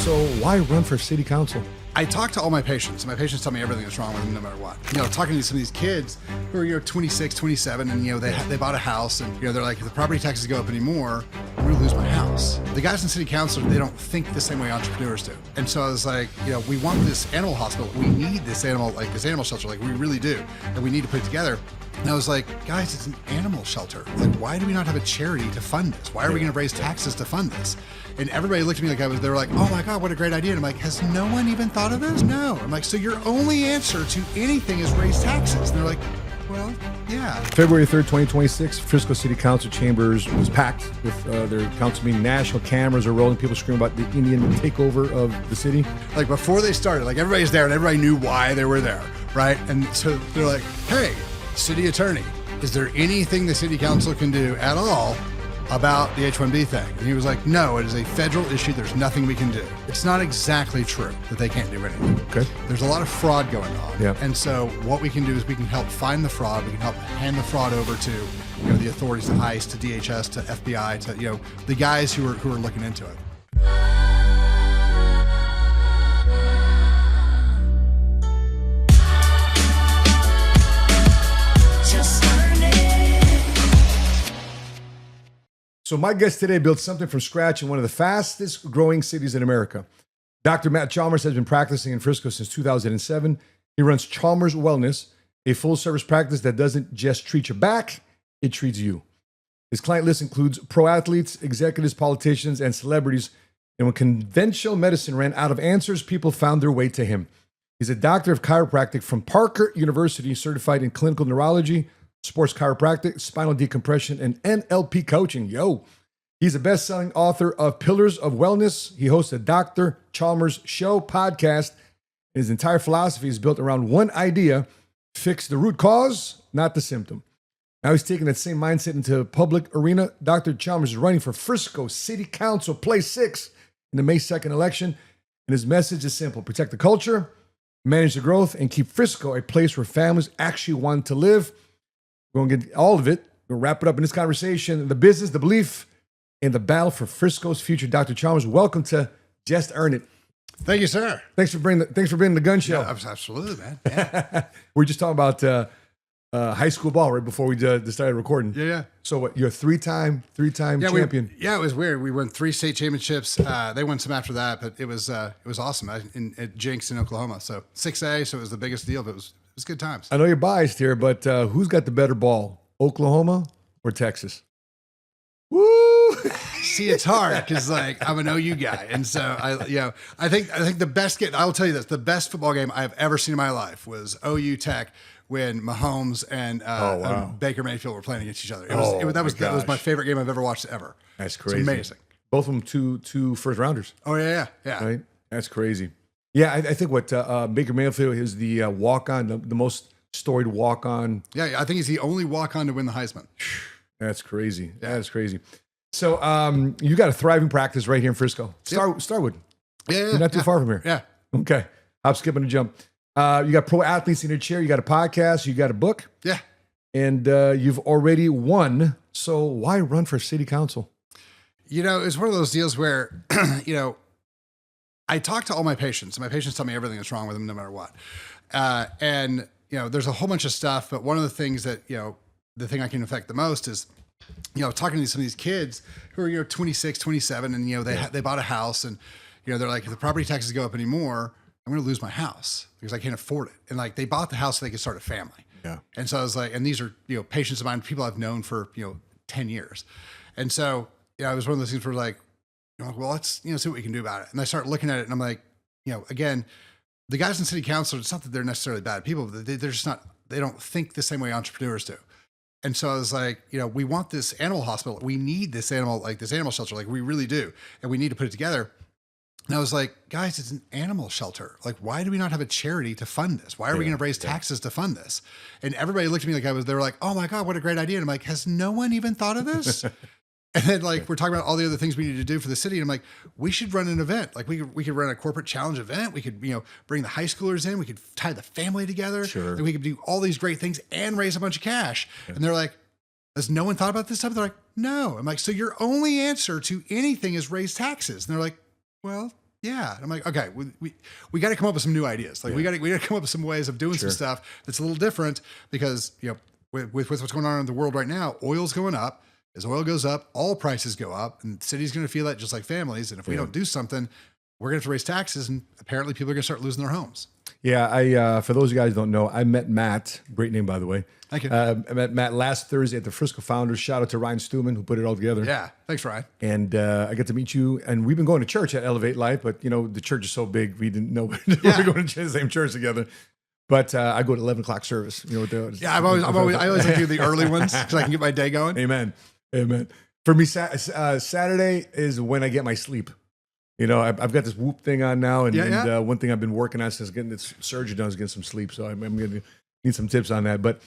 So why run for city council? I talk to all my patients, and my patients tell me everything that's wrong with them no matter what. Talking to some of these kids who are, 26, 27, and, they bought a house, and, they're like, if the property taxes go up anymore, I'm going to lose my house. The guys in city council, they don't think the same way entrepreneurs do. And so I was like, we want this animal hospital. We need this animal shelter, we really do. And we need to put it together. And I was like, guys, it's an animal shelter. Why do we not have a charity to fund this? Why are we going to raise taxes to fund this? And everybody looked at me they were like, oh my God, what a great idea. And I'm like, has no one even thought of this? No. I'm like, so your only answer to anything is raise taxes. And they're like, well, yeah. February 3rd, 2026, Frisco City Council Chambers was packed with their council meeting. National cameras are rolling. People screaming about the Indian takeover of the city. Before they started, everybody's there and everybody knew why they were there, right? And so they're like, hey, city attorney, is there anything the city council can do at all about the H-1B thing? And he was like, no, it is a federal issue. There's nothing we can do. It's not exactly true that they can't do anything. Okay. There's a lot of fraud going on. Yeah. And so what we can do is we can help find the fraud. We can help hand the fraud over to the authorities, to ICE, to DHS, to FBI, to the guys who are looking into it. So my guest today built something from scratch in one of the fastest growing cities in America. Dr. Matt Chalmers has been practicing in Frisco since 2007. He runs Chalmers Wellness, a full service practice that doesn't just treat your back, it treats you. His client list includes pro athletes, executives, politicians, and celebrities. And when conventional medicine ran out of answers, people found their way to him. He's a doctor of chiropractic from Parker University, certified in clinical neurology, sports chiropractic, spinal decompression, and NLP coaching. He's a best-selling author of Pillars of Wellness. He hosts a Dr. Chalmers Show podcast. His entire philosophy is built around one idea: fix the root cause, not the symptom. Now he's taking that same mindset into public arena. Dr. Chalmers is running for Frisco City Council Place 6 in the May 2nd election. And his message is simple: protect the culture, manage the growth, and keep Frisco a place where families actually want to live. We're going to get all of it. We'll wrap it up in this conversation: the business, the belief, and the battle for Frisco's future. Dr. Chalmers, welcome to Just Earn It. Thank you, sir. Thanks for being the gun show. Yeah, absolutely, man. Yeah. We're just talking about high school ball right before we started recording. Yeah. So what? You're a three-time champion. It was weird. We won 3 state championships. They won some after that, but it was awesome at Jinx in Oklahoma. So 6A, so it was the biggest deal. But it was good times. I know you're biased here, but who's got the better ball, Oklahoma or Texas? Woo! See, it's hard because I'm an OU guy, and so I think the best game. I will tell you this: the best football game I've ever seen in my life was OU Tech when Mahomes and Baker Mayfield were playing against each other. That was my favorite game I've ever watched ever. That's crazy. It's amazing. Both of them two first rounders. Oh yeah. Right. That's crazy. Yeah, I think what Baker Mayfield is the walk-on, the most storied walk-on. Yeah, I think he's the only walk-on to win the Heisman. That's crazy. Yeah. That's crazy. So you got a thriving practice right here in Frisco. Starwood. Yeah. You're not too far from here. Yeah. Okay. Hop, skip, and a jump. You got pro athletes in your chair. You got a podcast. You got a book. Yeah. And you've already won. So why run for city council? It's one of those deals where, I talk to all my patients, and my patients tell me everything that's wrong with them no matter what. And there's a whole bunch of stuff, but one of the things that, the thing I can affect the most is, talking to some of these kids who are, 26, 27, and, they bought a house, and, they're like, if the property taxes go up anymore, I'm going to lose my house because I can't afford it. And they bought the house so they could start a family. Yeah. And so I was like, and these are, patients of mine, people I've known for, 10 years. And so, it was one of those things where well, let's, see what we can do about it. And I start looking at it and I'm like, again, the guys in city council, it's not that they're necessarily bad people, but they're just not, they don't think the same way entrepreneurs do. And so I was like, we want this animal hospital. We need this animal shelter. We really do. And we need to put it together. And I was like, guys, it's an animal shelter. Why do we not have a charity to fund this? Why are we going to raise taxes to fund this? And everybody looked at me they were like, oh my God, what a great idea. And I'm like, has no one even thought of this? And then we're talking about all the other things we need to do for the city. And I'm like, we should run an event. We could run a corporate challenge event. We could, bring the high schoolers in. We could tie the family together. Sure. And we could do all these great things and raise a bunch of cash. Yeah. And they're like, has no one thought about this stuff? They're like, no. I'm like, so your only answer to anything is raise taxes. And they're like, well, Yeah. And I'm like, okay, we got to come up with some new ideas. Like we got to come up with some ways of doing some stuff that's a little different because, with what's going on in the world right now, oil's going up. As oil goes up, all prices go up, and the city's going to feel that just like families. And if we don't do something, we're going to have to raise taxes, and apparently people are going to start losing their homes. Yeah, I for those of you guys who don't know, I met Matt, great name by the way. Thank you. I met Matt last Thursday at the Frisco Founders. Shout out to Ryan Stuman who put it all together. Yeah, thanks, Ryan. And I got to meet you, and we've been going to church at Elevate Life, but the church is so big we didn't know we were going to the same church together. But I go to 11 o'clock service. I always like to do the early ones so I can get my day going. Amen. For me, Saturday is when I get my sleep. I've got this Whoop thing on now, and one thing I've been working on since getting this surgery done is getting some sleep. So I'm going to need some tips on that. But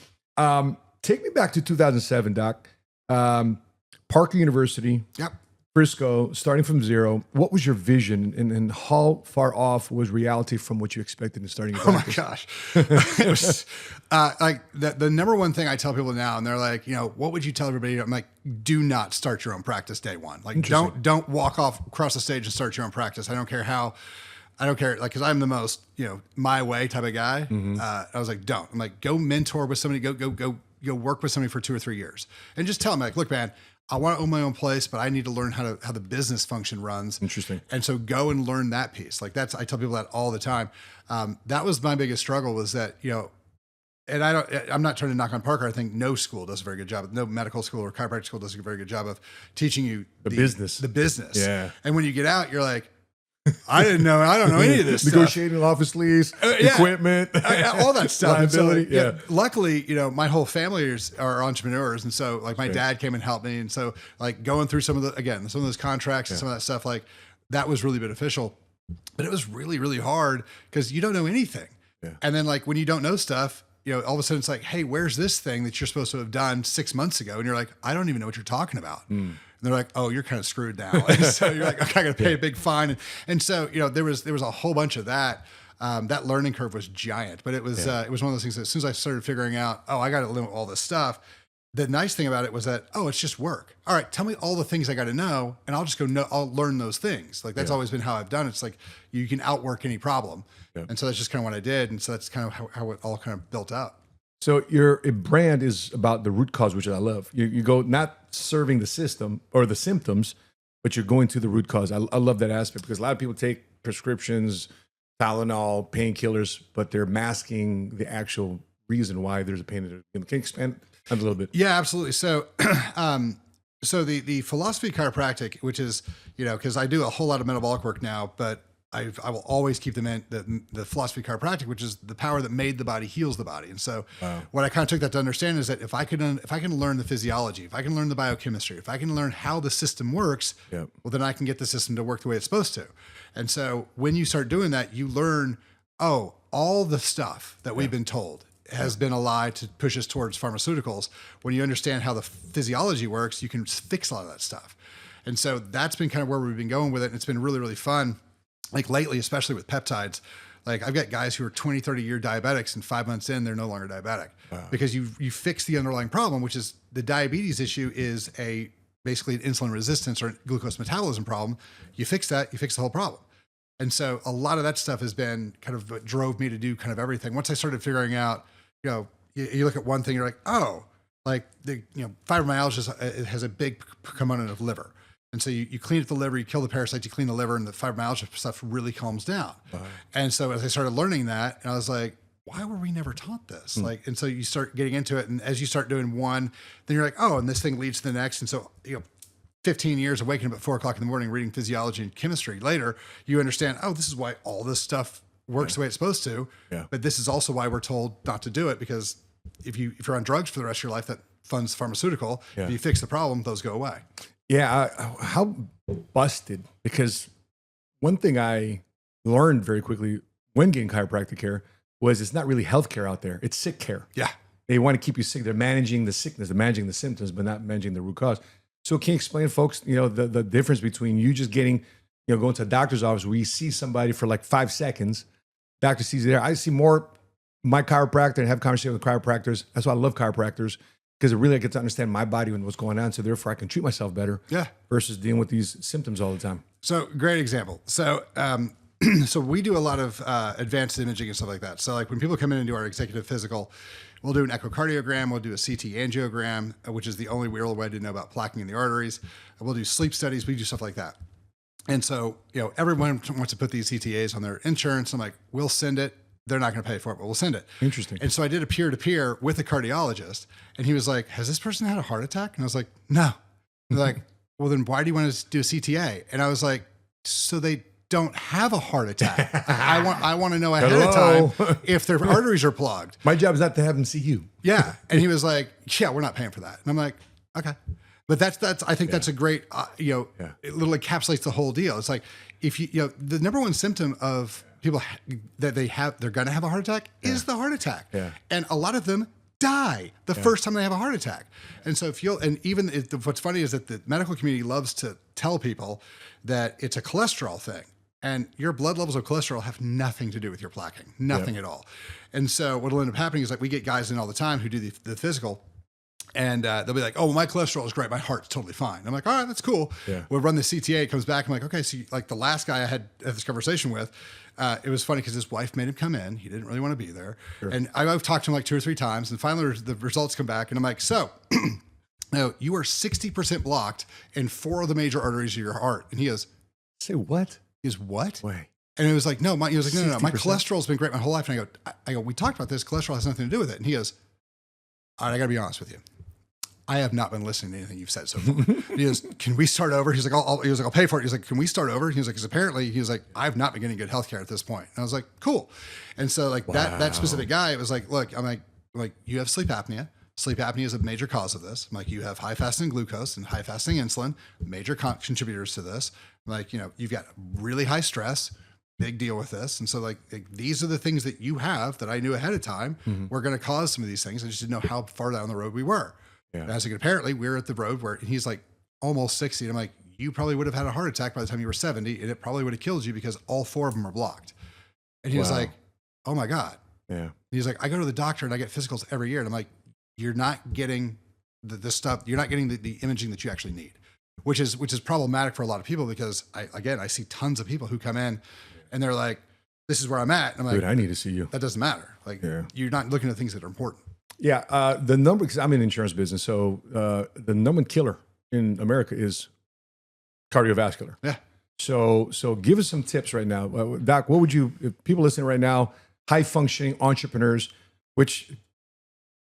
take me back to 2007, Doc. Parker University, Frisco, starting from zero. What was your vision, and how far off was reality from what you expected in starting your practice? Oh my gosh. It was like the number one thing I tell people now, and they're like, what would you tell everybody? I'm like, do not start your own practice day one. Like don't walk off across the stage and start your own practice. I don't care, like, cause I'm the most, my way type of guy. I was like, don't. I'm like, go mentor with somebody, go work with somebody for 2 or 3 years and just tell them like, look, man, I want to own my own place, but I need to learn how the business function runs. Interesting. And so go and learn that piece. Like I tell people that all the time. That was my biggest struggle was that, and I'm not trying to knock on Parker. I think no school does a very good job. No medical school or chiropractic school does a very good job of teaching you the business. Yeah. And when you get out, you're like, I don't know any of this Negotiating stuff. office lease, equipment, all that stuff. Liability. So, luckily, my whole family are entrepreneurs. And so like my dad came and helped me. And so like going through some of those contracts and some of that stuff, like that was really beneficial, but it was really, really hard because you don't know anything. Yeah. And then like when you don't know stuff, all of a sudden it's like, hey, where's this thing that you're supposed to have done 6 months ago? And you're like, I don't even know what you're talking about. And they're like, oh, you're kind of screwed now. And so you're like, okay, I got to pay a big fine. And so, there was a whole bunch of that. That learning curve was giant, but it was one of those things that as soon as I started figuring out, I got to limit all this stuff. The nice thing about it was that, it's just work. All right, tell me all the things I got to know, and I'll just I'll learn those things. Like that's always been how I've done it. It's like you can outwork any problem. Yeah. And so that's just kind of what I did. And so that's kind of how it all kind of built out. So your brand is about the root cause, which I love. You go not serving the system or the symptoms, but you're going to the root cause. I love that aspect because a lot of people take prescriptions, Tylenol, painkillers, but they're masking the actual reason why there's a pain. Can you expand on a little bit? Yeah, absolutely. So, so the philosophy of chiropractic, which is, because I do a whole lot of metabolic work now, but I will always keep the philosophy of chiropractic, which is the power that made the body heals the body. And so what I kind of took that to understand is that if I can learn the physiology, if I can learn the biochemistry, if I can learn how the system works, well, then I can get the system to work the way it's supposed to. And so when you start doing that, you learn, all the stuff that we've been told has been a lie to push us towards pharmaceuticals. When you understand how the physiology works, you can fix a lot of that stuff. And so that's been kind of where we've been going with it. And it's been really, really fun. Like lately, especially with peptides, like I've got guys who are 20, 30 year diabetics and 5 months in, they're no longer diabetic because you fix the underlying problem, which is the diabetes issue is basically an insulin resistance or glucose metabolism problem. You fix that, you fix the whole problem. And so a lot of that stuff has been kind of what drove me to do kind of everything. Once I started figuring out, you look at one thing, you're like, like the, fibromyalgia has a big component of liver. And so you clean up the liver, you kill the parasites, you clean the liver, and the fibromyalgia stuff really calms down. And so as I started learning that, and I was like, why were we never taught this? And so you start getting into it, and as you start doing one, then you're like, and this thing leads to the next. And so 15 years of waking up at 4 o'clock in the morning, reading physiology and chemistry later, you understand, this is why all this stuff works the way it's supposed to. But this is also why we're told not to do it, because if you're on drugs for the rest of your life, that funds pharmaceutical. If you fix the problem, those go away. Yeah, how busted, because one thing I learned very quickly when getting chiropractic care was it's not really healthcare out there. It's sick care. Yeah. They want to keep you sick. They're managing the sickness, they're managing the symptoms, but not managing the root cause. So can you explain, folks, the difference between you just getting, going to a doctor's office where you see somebody for like 5 seconds, doctor sees you there. I see more my chiropractor and have conversation with chiropractors. That's why I love chiropractors. because really I get to understand my body and what's going on. So therefore I can treat myself better. Yeah. Versus dealing with these symptoms all the time. So great example. So, so we do a lot of advanced imaging and stuff like that. So like when people come in and do our executive physical, we'll do an echocardiogram, we'll do a CT angiogram, which is the only real way to know about plaquing in the arteries. We'll do sleep studies. We do stuff like that. And so, everyone wants to put these CTAs on their insurance. I'm like, we'll send it. They're not going to pay for it, but we'll send it. Interesting. And so I did a peer-to-peer with a cardiologist, and he was like, has this person had a heart attack? And I was like, no. They're like, well, then why do you want to do a CTA? And I was like, so they don't have a heart attack. I want to know ahead of time if their arteries are plugged. My job is not to have them see you. Yeah. And he was like, yeah, we're not paying for that. And I'm like, okay. But I think that's a great, it little encapsulates the whole deal. It's like, if the number one symptom of people that they're going to have a heart attack is the heart attack. Yeah. And a lot of them die the first time they have a heart attack. And so what's funny is that the medical community loves to tell people that it's a cholesterol thing, and your blood levels of cholesterol have nothing to do with your plaquing, nothing at all. And so what'll end up happening is like we get guys in all the time who do the physical, and they'll be like, oh, well, my cholesterol is great. My heart's totally fine. I'm like, all right, that's cool. Yeah. We'll run the CTA. It comes back. I'm like, okay. So like the last guy I had this conversation with, it was funny because his wife made him come in. He didn't really want to be there. Sure. And I've talked to him like 2 or 3 times. And finally the results come back. And I'm like, so no, you are 60% blocked in 4 of the major arteries of your heart. And he goes, say what? He goes, what? Wait. And it was like, no, he was like, no, my cholesterol's been great my whole life. And I go, we talked about this. Cholesterol has nothing to do with it. And he goes, all right, I got to be honest with you. I have not been listening to anything you've said so far. He goes, can we start over? He's like, I'll pay for it. He's like, can we start over? He was like, because apparently he was like, I've not been getting good healthcare at this point. And I was like, cool. And so like that specific guy, it was like, look, I'm like, you have sleep apnea. Sleep apnea is a major cause of this. I'm like, you have high fasting glucose and high fasting insulin, major contributors to this. I'm like, you've got really high stress, big deal with this. And so like these are the things that you have that I knew ahead of time were going to cause some of these things. I just didn't know how far down the road we were. Yeah. And I was like, apparently we're at the road where he's like almost 60. And I'm like, you probably would have had a heart attack by the time you were 70, and it probably would have killed you because all 4 of them are blocked. And he was like, oh my God. Yeah. And he's like, I go to the doctor and I get physicals every year. And I'm like, you're not getting the stuff. You're not getting the imaging that you actually need, which is problematic for a lot of people because I see tons of people who come in and they're like, this is where I'm at. And I'm like, dude, I need to see you. That doesn't matter. Like you're not looking at things that are important. Yeah, the number, because I'm in the insurance business, so the number one killer in America is cardiovascular. Yeah. So give us some tips right now. Doc, what would you, if people listening right now, high functioning entrepreneurs, which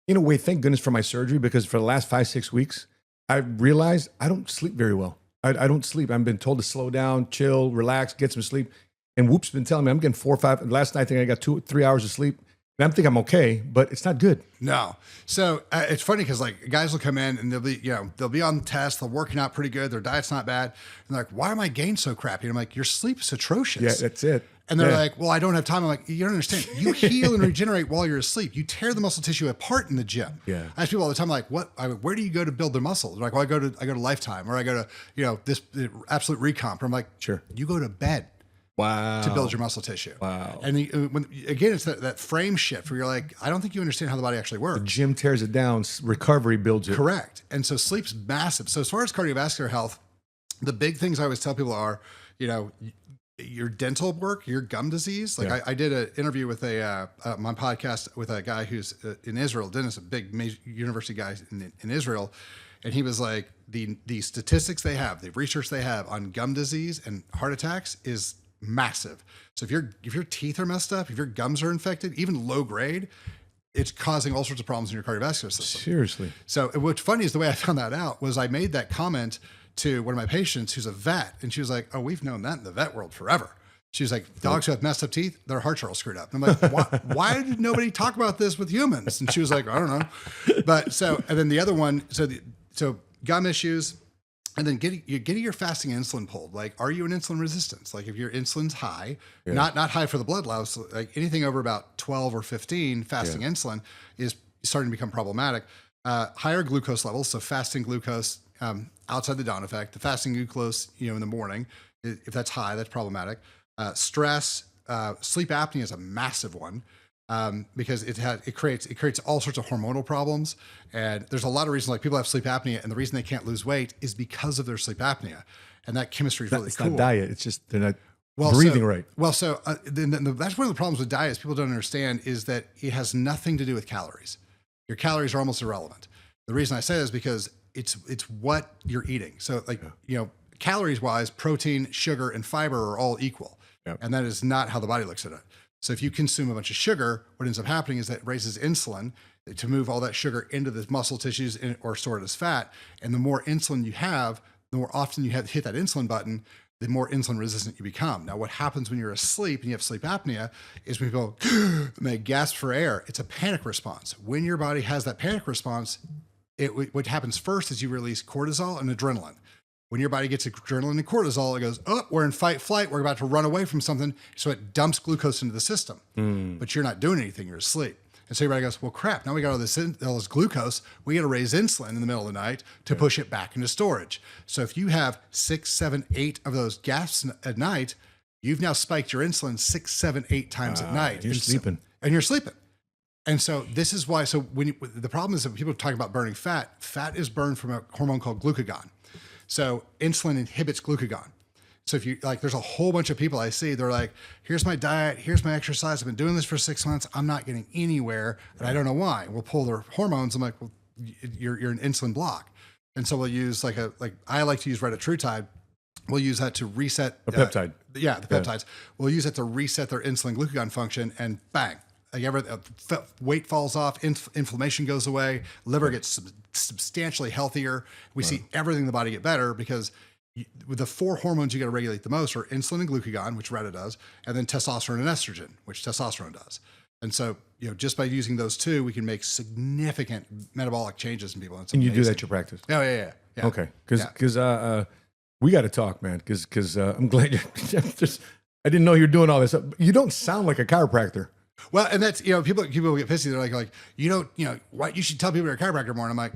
in a way, thank goodness for my surgery, because for the last 5-6 weeks, I realized I don't sleep very well. I don't sleep. I've been told to slow down, chill, relax, get some sleep. And Whoop's been telling me I'm getting 4 or 5. Last night, I think I got 2 or 3 hours of sleep. And I'm thinking I'm okay, but it's not good. No. So it's funny because like guys will come in and they'll be on the test, they're working out pretty good, their diet's not bad. And they're like, why am I gained so crappy? And I'm like, your sleep is atrocious. Yeah, that's it. And they're like, well, I don't have time. I'm like, you don't understand. You heal and regenerate while you're asleep. You tear the muscle tissue apart in the gym. Yeah. I ask people all the time, like, where do you go to build their muscle? They're like, well, I go to Lifetime, or I go to, this Absolute Recomp. I'm like, sure. You go to bed. Wow. To build your muscle tissue. Wow. And again, it's that frame shift where you're like, I don't think you understand how the body actually works. The gym tears it down, recovery builds it. Correct. And so sleep's massive. So as far as cardiovascular health, the big things I always tell people are, your dental work, your gum disease. Like I did an interview with my podcast with a guy who's in Israel, dentist, a big major university guy in Israel. And he was like, the statistics they have, the research they have on gum disease and heart attacks is massive. So if your teeth are messed up, if your gums are infected, even low grade, it's causing all sorts of problems in your cardiovascular system. Seriously. So what's funny is the way I found that out was I made that comment to one of my patients who's a vet, and she was like, oh, we've known that in the vet world forever. She was like, dogs who have messed up teeth, their hearts are all screwed up. And I'm like, why did nobody talk about this with humans? And she was like, I don't know. But and then the other one, so gum issues, and then getting your fasting insulin pulled. Like, are you in insulin resistance? Like if your insulin's high, not high for the blood levels, like anything over about 12 or 15 fasting insulin is starting to become problematic. Higher glucose levels, so fasting glucose outside the dawn effect, the fasting glucose, in the morning, if that's high, that's problematic. Stress, sleep apnea is a massive one. because it creates all sorts of hormonal problems. And there's a lot of reasons, like people have sleep apnea, and the reason they can't lose weight is because of their sleep apnea. And that chemistry is really It's cool. not diet. It's just they're not breathing right. Well, so that's one of the problems with diets people don't understand is that it has nothing to do with calories. Your calories are almost irrelevant. The reason I say that is because it's what you're eating. So calories wise, protein, sugar, and fiber are all equal. Yep. And that is not how the body looks at it. So if you consume a bunch of sugar, what ends up happening is that it raises insulin to move all that sugar into the muscle tissues or store it as fat. And the more insulin you have, the more often you hit that insulin button, the more insulin resistant you become. Now, what happens when you're asleep and you have sleep apnea is when people and they gasp for air. It's a panic response. When your body has that panic response, what happens first is you release cortisol and adrenaline. When your body gets adrenaline and cortisol, it goes, oh, we're in fight, flight. We're about to run away from something. So it dumps glucose into the system, but you're not doing anything. You're asleep. And so everybody goes, well, crap, now we got all this glucose. We got to raise insulin in the middle of the night to push it back into storage. So if you have 6, 7, 8 of those gasps at night, you've now spiked your insulin 6, 7, 8 times at night. You're sleeping. And you're sleeping. And so this is why, so the problem is that when people talk about burning fat is burned from a hormone called glucagon. So insulin inhibits glucagon. So if you there's a whole bunch of people I see, they're like, here's my diet, here's my exercise. I've been doing this for 6 months. I'm not getting anywhere and I don't know why. We'll pull their hormones. I'm like, well, you're an insulin block. And so we'll use I like to use retatrutide. We'll use that to reset a peptide. The peptides. We'll use it to reset their insulin glucagon function and bang, weight falls off, inflammation goes away, liver gets substantially healthier. We see everything in the body get better because with the 4 hormones you got to regulate the most are insulin and glucagon, which Reta does, and then testosterone and estrogen, which testosterone does. And so, just by using those 2, we can make significant metabolic changes in people. And you do that in your practice? Oh, yeah. Okay. Because we got to talk, man, because I'm glad I didn't know you're doing all this. You don't sound like a chiropractor. Well, and that's, people get pissy. They're like, what? You should tell people you're a chiropractor more. And I'm like,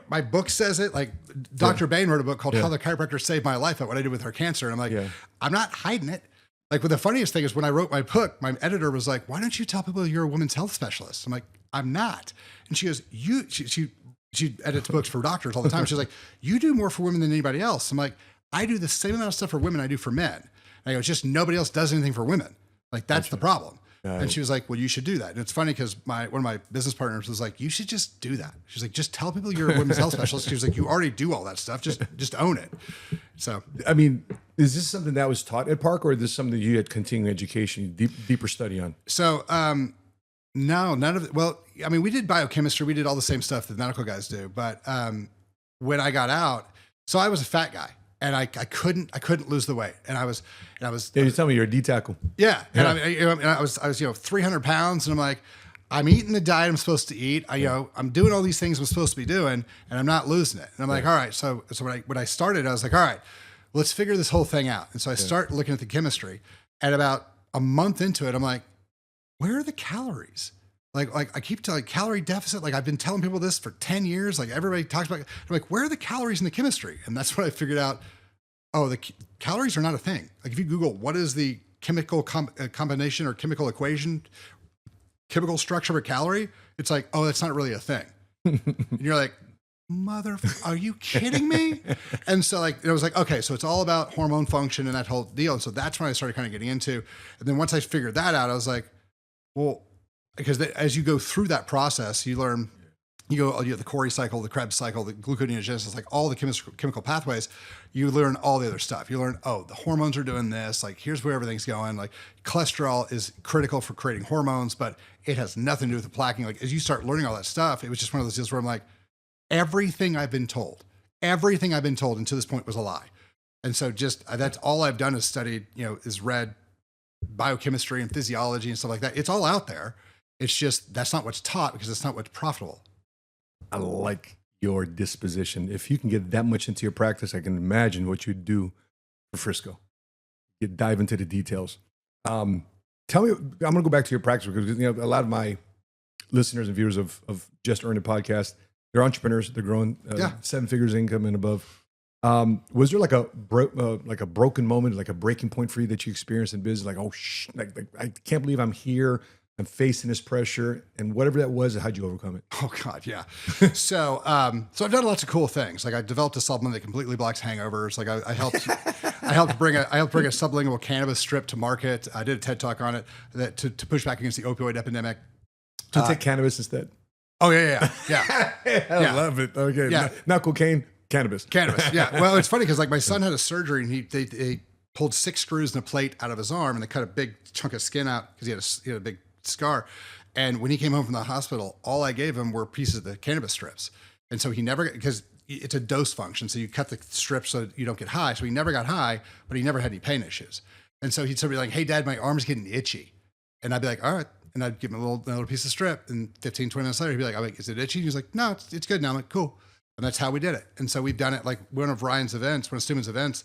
my book says it. Like Dr. Bain wrote a book called How the Chiropractor Saved My Life at what I did with her cancer. And I'm like, I'm not hiding it. Like, the funniest thing is when I wrote my book, my editor was like, why don't you tell people you're a women's health specialist? I'm like, I'm not. And she goes, she edits books for doctors all the time. She's like, you do more for women than anybody else. I'm like, I do the same amount of stuff for women I do for men. And I go, it's just nobody else does anything for women. Like, that's the problem. And she was like, well, you should do that. And it's funny because one of my business partners was like, you should just do that. She's like, just tell people you're a women's health specialist. She was like, you already do all that stuff. Just own it. So, I mean, is this something that was taught at Park, or is this something that you had continuing education, deeper study on? So, no, none of it. Well, I mean, we did biochemistry. We did all the same stuff that medical guys do. But when I got out, so I was a fat guy. And I couldn't lose the weight. And I was. Yeah, you tell me you're a D tackle. Yeah. And I was 300 pounds, and I'm like, I'm eating the diet I'm supposed to eat. I'm doing all these things I'm supposed to be doing, and I'm not losing it. And I'm like, all right. So when I started, I was like, all right, let's figure this whole thing out. And so I start looking at the chemistry, and about a month into it, I'm like, where are the calories? Like I keep telling calorie deficit. Like I've been telling people this for 10 years. Like everybody talks about it. I'm like, where are the calories in the chemistry? And that's when I figured out, oh, the calories are not a thing. Like if you Google what is the chemical combination or chemical equation, chemical structure of a calorie, it's like, oh, that's not really a thing. And you're like, are you kidding me? And so it was like, okay, so it's all about hormone function and that whole deal. And so that's when I started kind of getting into. And then once I figured that out, I was like, well, because as you go through that process, you learn, you have the Cori cycle, the Krebs cycle, the gluconeogenesis, like all the chemical pathways, you learn all the other stuff. You learn, oh, the hormones are doing this, like here's where everything's going. Like cholesterol is critical for creating hormones, but it has nothing to do with the plaquing. Like as you start learning all that stuff, it was just one of those deals where I'm like, everything I've been told until this point was a lie. And so that's all I've done is studied, is read biochemistry and physiology and stuff like that. It's all out there. It's just, that's not what's taught because it's not what's profitable. I like your disposition. If you can get that much into your practice, I can imagine what you'd do for Frisco. You dive into the details. Tell me, I'm going to go back to your practice because a lot of my listeners and viewers of Just Earn It podcast, they're entrepreneurs. They're growing 7 figures income and above. Was there like a broken moment, like a breaking point for you that you experienced in business? Like, oh, I can't believe I'm here. and facing this pressure and whatever that was, how'd you overcome it? Oh God, yeah. So I've done lots of cool things. Like I developed a supplement that completely blocks hangovers. Like I helped bring a sublingual cannabis strip to market. I did a TED talk on it to push back against the opioid epidemic. To take cannabis instead. Oh yeah. I love it. Okay. Yeah. Not cocaine, cannabis. Cannabis. Yeah. Well, it's funny because like my son had a surgery and they pulled 6 screws and a plate out of his arm and they cut a big chunk of skin out because he had a big scar. And when he came home from the hospital, all I gave him were pieces of the cannabis strips. And so he never, because it's a dose function. So you cut the strips so you don't get high. So he never got high, but he never had any pain issues. And so he'd be like, hey dad, my arm's getting itchy. And I'd be like, all right. And I'd give him a little piece of strip. And 15, 20 minutes later, he'd be like, I'm like, is it itchy? He's like, no, it's good now. I'm like, cool. And that's how we did it. And so we've done it like one of Ryan's events, one of Stuman's events.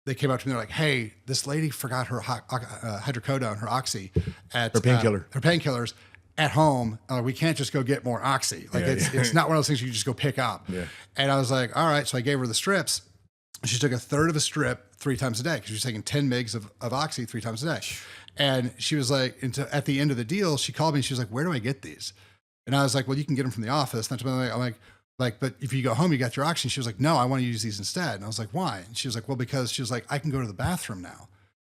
They came up to me, they're like, hey, this lady forgot her hydrocodone, her oxy at Her painkiller. her painkillers at home. We can't just go get more oxy. Like it's not one of those things you just go pick up. Yeah. And I was like, all right. So I gave her the strips. She took a third of a strip 3 times a day because she was taking 10 mgs of oxy 3 times a day. And she was like, at the end of the deal, she called me and she was like, where do I get these? And I was like, well, you can get them from the office. And I'm like, but if you go home, you got your oxy. And she was like, no, I want to use these instead. And I was like, why? And she was like, well, because she was like, I can go to the bathroom now.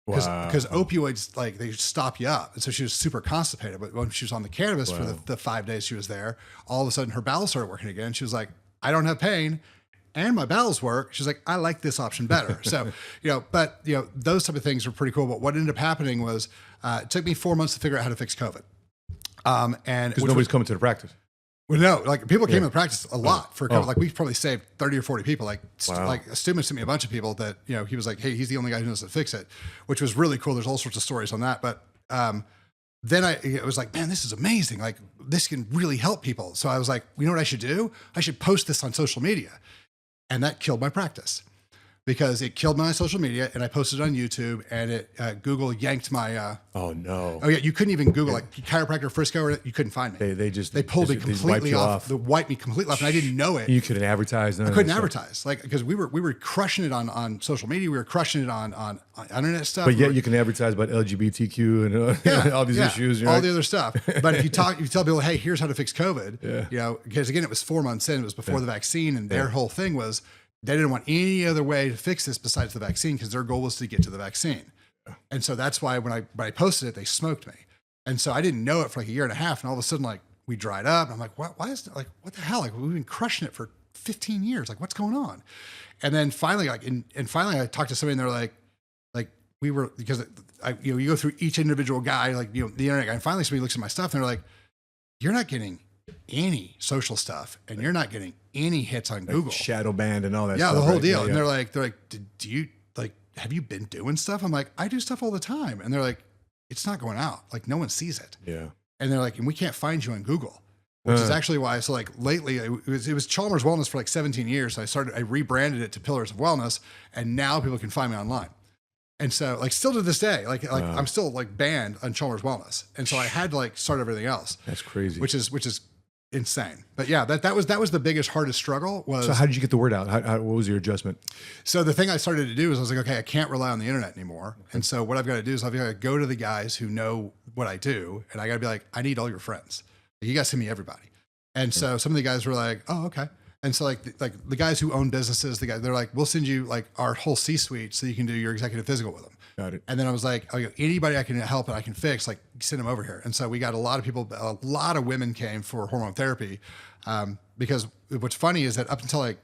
Because opioids, like they stop you up. And so she was super constipated. But when she was on the cannabis for the 5 days she was there, all of a sudden her bowels started working again. She was like, I don't have pain and my bowels work. She's like, I like this option better. So, but those type of things were pretty cool. But what ended up happening was it took me 4 months to figure out how to fix COVID. And because nobody's coming to the practice. Well, no, like people came to practice a lot for COVID. Like we probably saved 30 or 40 people. Like Stuman sent me a bunch of people that, he was like, hey, he's the only guy who knows how to fix it, which was really cool. There's all sorts of stories on that. But then it was like, man, this is amazing. Like this can really help people. So I was like, you know what I should do? I should post this on social media. And that killed my practice because it killed my social media and I posted it on YouTube and it Google yanked my oh no. Oh yeah, you couldn't even Google like chiropractor Frisco or you couldn't find me. They pulled me completely off. They wiped me completely off and I didn't know it. You couldn't advertise. I couldn't advertise like because we were crushing it on social media. We were crushing it on internet stuff. But yet you can advertise about LGBTQ and all these issues. All the other stuff. But if you tell people, hey, here's how to fix COVID, because again, it was 4 months in, it was before the vaccine and their whole thing was they didn't want any other way to fix this besides the vaccine because their goal was to get to the vaccine. And so that's why when I posted it, they smoked me. And so I didn't know it for like a year and a half. And all of a sudden, like we dried up. And I'm like, why is it like, what the hell? Like we've been crushing it for 15 years. Like what's going on? And then finally, finally I talked to somebody and they're like we were, because you go through each individual guy, like, the internet guy. And finally somebody looks at my stuff and they're like, you're not getting any social stuff and you're not getting any hits on Google. Shadow banned and all that stuff. Yeah, the whole deal. And they're like, do you like, have you been doing stuff? I'm like, I do stuff all the time. And they're like, it's not going out. Like no one sees it. Yeah. And they're like, and we can't find you on Google, which is actually why. So like lately it was Chalmers Wellness for like 17 years. So I rebranded it to Pillars of Wellness and now people can find me online. And so like still to this day, like I'm still like banned on Chalmers Wellness. And so I had to like start everything else. That's crazy. Which is insane. But yeah, that was the biggest, hardest struggle was. So how did you get the word out? What was your adjustment? So the thing I started to do is I was like, okay, I can't rely on the internet anymore. And so what I've got to do is I've got to go to the guys who know what I do. And I got to be like, I need all your friends. You got to send me everybody. And so some of the guys were like, oh, okay. And so like the guys who own businesses, they're like, we'll send you like our whole C-suite so you can do your executive physical with them. Got it. And then I was like, anybody I can help and I can fix, like send them over here. And so we got a lot of people, a lot of women came for hormone therapy. Because what's funny is that up until like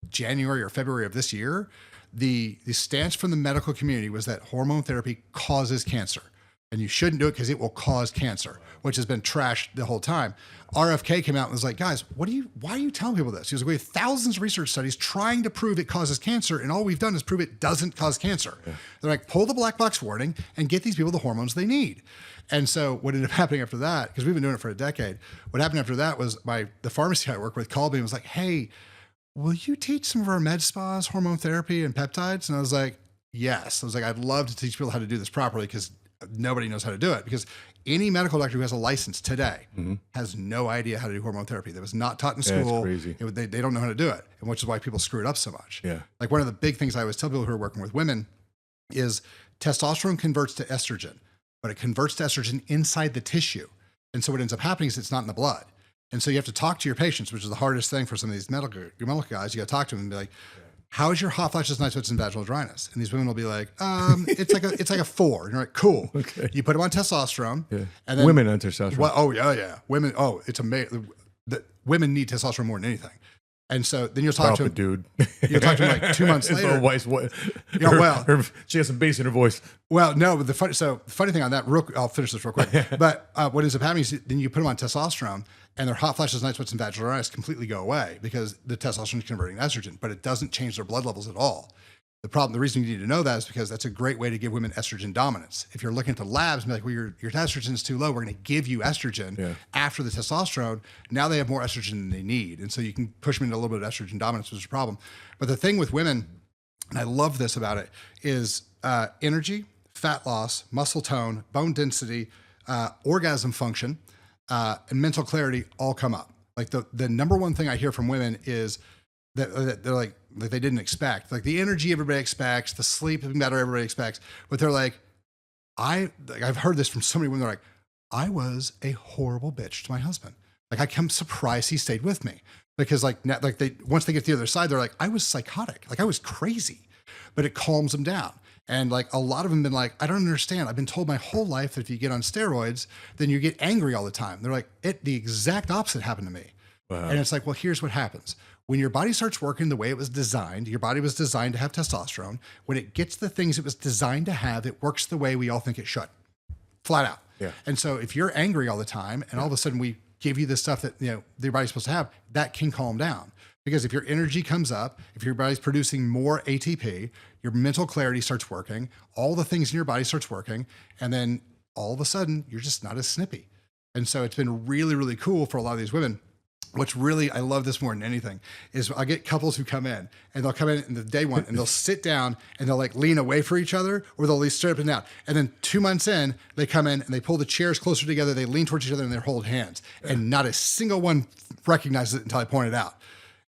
January or February of this year, the stance from the medical community was that hormone therapy causes cancer. And you shouldn't do it because it will cause cancer, which has been trashed the whole time. RFK came out and was like, guys, why are you telling people this? He was like, we have thousands of research studies trying to prove it causes cancer. And all we've done is prove it doesn't cause cancer. Yeah. They're like, pull the black box warning and get these people the hormones they need. And so what ended up happening after that, because we've been doing it for a decade, what happened after that was the pharmacy I work with called me and was like, hey, will you teach some of our med spas, hormone therapy and peptides? And I was like, yes. I was like, I'd love to teach people how to do this properly because nobody knows how to do it, because any medical doctor who has a license today has no idea how to do hormone therapy. That was not taught in school. That's crazy. They don't know how to do it, and which is why people screw it up so much. Yeah. Like one of the big things I always tell people who are working with women is testosterone converts to estrogen. but it converts to estrogen inside the tissue. And so what ends up happening is it's not in the blood. And so you have to talk to your patients, which is the hardest thing for some of these medical guys. You got to talk to them and be like, how is your hot flashes, night sweats, and vaginal dryness? And these women will be like, it's like a 4. And you're like, cool. Okay. You put them on testosterone. Yeah. And then Women on testosterone. well, oh yeah. Women. Oh, it's amazing. Women need testosterone more than anything. And so then you'll talk to him, dude. You'll talk to him like 2 months later. She has some bass in her voice. Well, no, but the funny thing on that, I'll finish this real quick. But what ends up happening is then you put them on testosterone, and their hot flashes, night sweats, and vaginal dryness completely go away because the testosterone is converting to estrogen, but it doesn't change their blood levels at all. The reason you need to know that is because that's a great way to give women estrogen dominance. If you're looking at the labs and be like, well, your estrogen is too low, we're going to give you estrogen after the testosterone. Now they have more estrogen than they need. And so you can push them into a little bit of estrogen dominance, which is a problem. But the thing with women, and I love this about it, is energy, fat loss, muscle tone, bone density, orgasm function, and mental clarity all come up. Like the number one thing I hear from women is that they're like they didn't expect, like the energy everybody expects, the sleep better everybody expects, but they're like, I've heard this from so many women. They're like, I was a horrible bitch to my husband. Like I'm surprised he stayed with me because once they get to the other side, they're like, I was psychotic, like I was crazy, but it calms them down. And like a lot of them been like, I don't understand. I've been told my whole life that if you get on steroids, then you get angry all the time. They're like, the exact opposite happened to me. Wow. And it's like, well, here's what happens. When your body starts working the way it was designed, your body was designed to have testosterone. When it gets the things it was designed to have, it works the way we all think it should, flat out. Yeah. And so if you're angry all the time and all of a sudden we give you the stuff that your body's supposed to have, that can calm down. Because if your energy comes up, if your body's producing more ATP, your mental clarity starts working, all the things in your body starts working, and then all of a sudden you're just not as snippy. And so it's been really, really cool for a lot of these women. What's really, I love this more than anything, is I get couples who come in and they'll come in the day one and they'll sit down and they'll like lean away for each other, or they'll lean straight up and down. And then 2 months in, they come in and they pull the chairs closer together, they lean towards each other and they hold hands. And not a single one recognizes it until I point it out.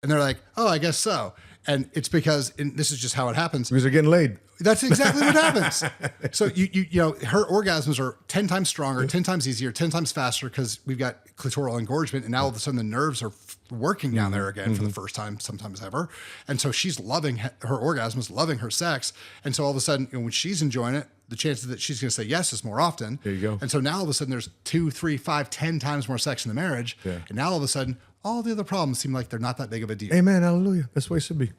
And they're like, oh, I guess so. And it's because, and this is just how it happens. Because they're getting laid. That's exactly what happens. So you know, her orgasms are 10 times stronger, 10 times easier, 10 times faster because we've got clitoral engorgement, and now all of a sudden the nerves are working down there again for the first time, sometimes ever. And so she's loving her orgasms, loving her sex. And so all of a sudden, when she's enjoying it, the chances that she's going to say yes is more often. There you go. And so now all of a sudden there's 2, 3, 5, 10 times more sex in the marriage. Yeah. And now all of a sudden, all the other problems seem like they're not that big of a deal. Amen. Hallelujah. That's the way it should be.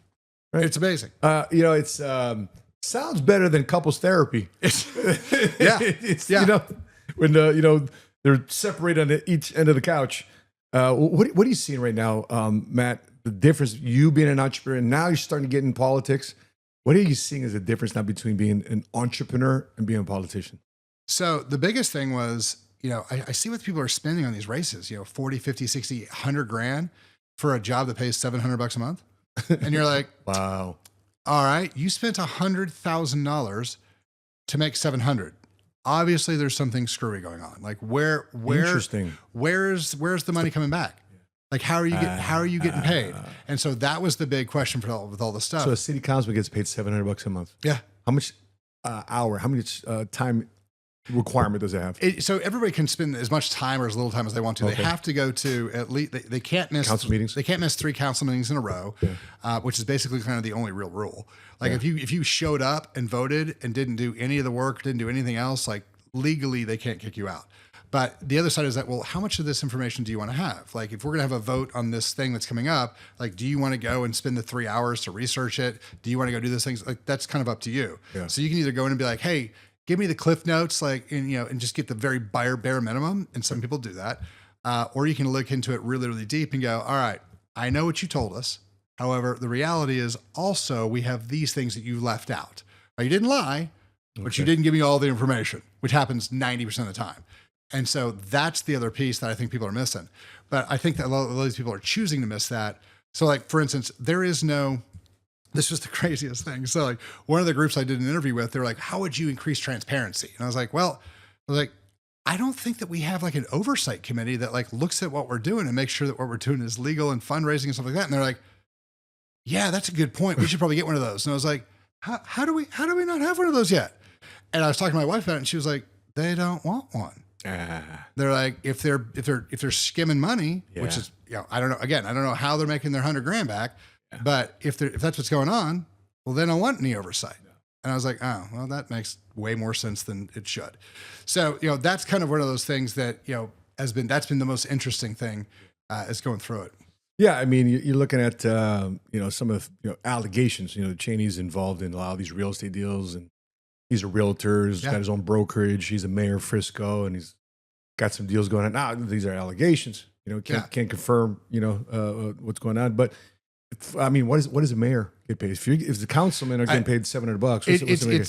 Right? It's amazing. It's sounds better than couples therapy. When they're separated on each end of the couch. What are you seeing right now, Matt? The difference, you being an entrepreneur, and now you're starting to get in politics. What are you seeing as a difference now between being an entrepreneur and being a politician? So the biggest thing was, I see what people are spending on these races, 40, 50, 60, 100 grand for a job that pays $700 a month. And you're like, wow. All right, you spent $100,000 to make 700. Obviously, there's something screwy going on. Like where's the money coming back? Like how are you getting paid? And so that was the big question with all the stuff. So a city councilman gets paid $700 a month. Yeah. How much hour? How much time requirement does it have? So everybody can spend as much time or as little time as they want to. Okay. They have to go to at least, they can't miss council meetings. They can't miss 3 council meetings in a row, which is basically kind of the only real rule. Like if you showed up and voted and didn't do any of the work, didn't do anything else, like legally they can't kick you out. But the other side is that, well, how much of this information do you want to have? Like if we're going to have a vote on this thing that's coming up, like, do you want to go and spend the 3 hours to research it? Do you want to go do those things? Like that's kind of up to you. Yeah. So you can either go in and be like, hey, give me the cliff notes, and just get the very bare minimum. And some people do that. Or you can look into it really, really deep and go, all right, I know what you told us. However, the reality is also we have these things that you left out. Now, you didn't lie, but you didn't give me all the information, which happens 90% of the time. And so that's the other piece that I think people are missing. But I think that a lot of these people are choosing to miss that. So like, for instance, this was the craziest thing. So like one of the groups I did an interview with, they're like, how would you increase transparency? And I was like, I don't think that we have like an oversight committee that like looks at what we're doing and makes sure that what we're doing is legal and fundraising and stuff like that. And they're like, yeah, that's a good point. We should probably get one of those. And I was like, how do we not have one of those yet? And I was talking to my wife about it and she was like, they don't want one. Ah, They're like, if they're skimming money, which is, I don't know. Again, I don't know how they're making their $100,000 back, but if that's what's going on, well, they don't want any oversight. And I was like, oh, well, that makes way more sense than it should. So, that's kind of one of those things that, that's been the most interesting thing is going through it. yeah. I mean, you're looking at some of allegations. Cheney's involved in a lot of these real estate deals, and he's a realtor. He's got his own brokerage. He's a mayor of Frisco, and he's got some deals going on. Now, these are allegations. Can't confirm what's going on, but. I mean, what does a mayor get paid? If the councilmen are getting paid $700,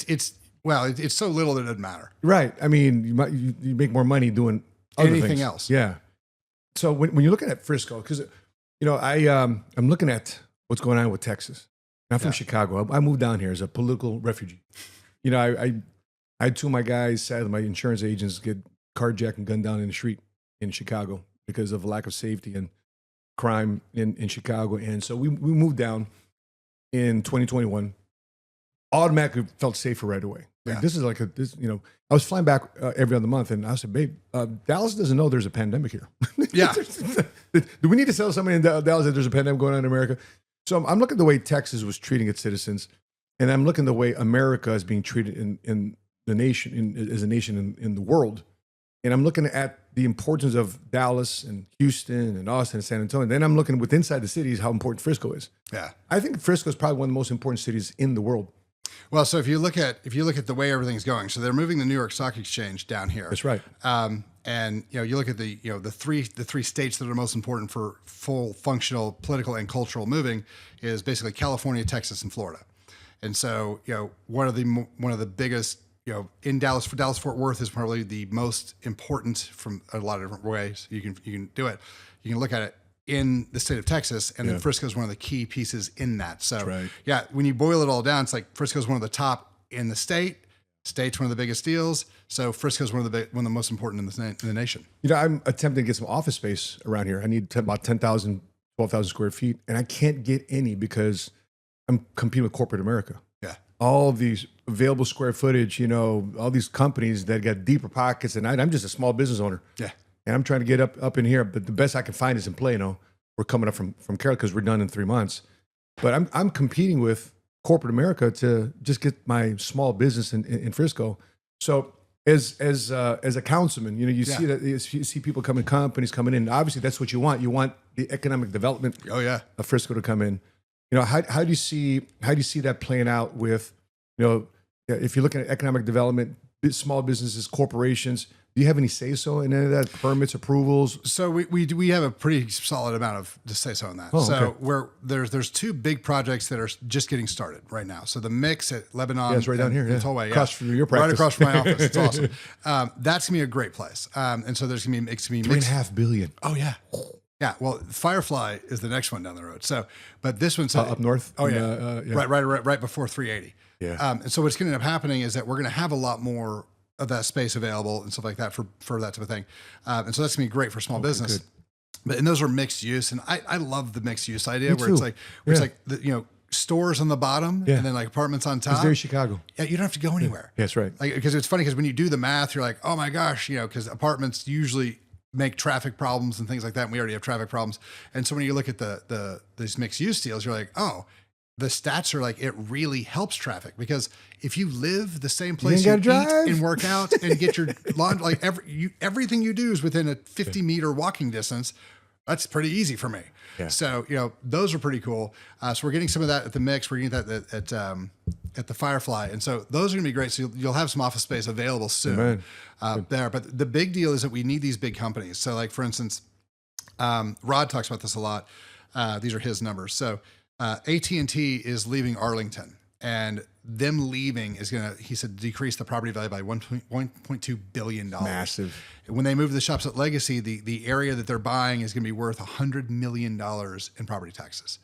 it's so little that it doesn't matter. Right. I mean, you make more money doing other anything things. Else. Yeah. So when you're looking at Frisco, because I'm looking at what's going on with Texas. I'm from Chicago. I moved down here as a political refugee. I had two of my guys, sadly, my insurance agents, get carjacked and gunned down in the street in Chicago because of lack of safety and crime in Chicago. And so we moved down in 2021, automatically felt safer right away. Like, this is like I was flying back every other month, and I said, babe, Dallas doesn't know there's a pandemic here. Yeah. Do we need to tell somebody in Dallas that there's a pandemic going on in America? So I'm looking at the way Texas was treating its citizens, and I'm looking at the way America is being treated in the nation, as a nation in the world. And I'm looking at the importance of Dallas and Houston and Austin and San Antonio. Then I'm looking with inside the cities how important Frisco is. Yeah, I think Frisco is probably one of the most important cities in the world. Well, so if you look at the way everything's going, so they're moving the New York Stock Exchange down here. That's right. And you look at the three states that are most important for full functional political and cultural moving is basically California, Texas, and Florida. And so one of the biggest. In Dallas, Fort Worth is probably the most important from a lot of different ways. You can do it. You can look at it in the state of Texas, and then Frisco is one of the key pieces in that. So, when you boil it all down, it's like Frisco is one of the top in the state. State's one of the biggest deals. So Frisco is one of the most important in the nation. I'm attempting to get some office space around here. I need about 10,000, 12,000 square feet, and I can't get any because I'm competing with corporate America. Yeah. All these available square footage, all these companies that got deeper pockets, and I'm just a small business owner. Yeah. And I'm trying to get up in here, but the best I can find is in Plano. We're coming up from Carroll because we're done in 3 months. But I'm competing with corporate America to just get my small business in Frisco. So as a councilman, you see that you see people companies coming in. Obviously, that's what you want. You want the economic development of Frisco to come in. How do you see that playing out with, if you're looking at economic development, small businesses, corporations? Do you have any say-so in any of that? Permits, approvals? So we have a pretty solid amount of say-so in that. So there's two big projects that are just getting started right now. So the mix at Lebanon, it's right down here, Tollway, across from your practice, right across from my office. It's awesome. That's gonna be a great place. And so there's gonna be $3.5 billion. Oh yeah. Yeah, well, Firefly is the next one down the road. So, but this one's up north. Oh yeah, right before 380. Yeah. And so what's going to end up happening is that we're going to have a lot more of that space available and stuff like that for that type of thing. And so that's going to be great for small business. Good. And those are mixed use, and I love the mixed use idea where it's like stores on the bottom and then like apartments on top. It's very Chicago. Yeah, you don't have to go anywhere. Yeah, that's right. Like, because it's funny because when you do the math, you're like, oh my gosh, because apartments usually make traffic problems and things like that. And we already have traffic problems. And so when you look at these mixed use deals, you're like, oh, the stats are like, it really helps traffic, because if you live the same place you eat and work out and get your lawn, like everything you do is within a 50 meter walking distance. That's pretty easy for me. Yeah. So, those are pretty cool. So we're getting some of that at the mix. We're getting that at the Firefly. And so those are going to be great. So you'll have some office space available soon there. But the big deal is that we need these big companies. So like, for instance, Rod talks about this a lot. These are his numbers. So AT&T is leaving Arlington, and them leaving is going to, he said, decrease the property value by $1.2 billion. Massive. When they move the shops at Legacy, the area that they're buying is going to be worth $100 million in property taxes.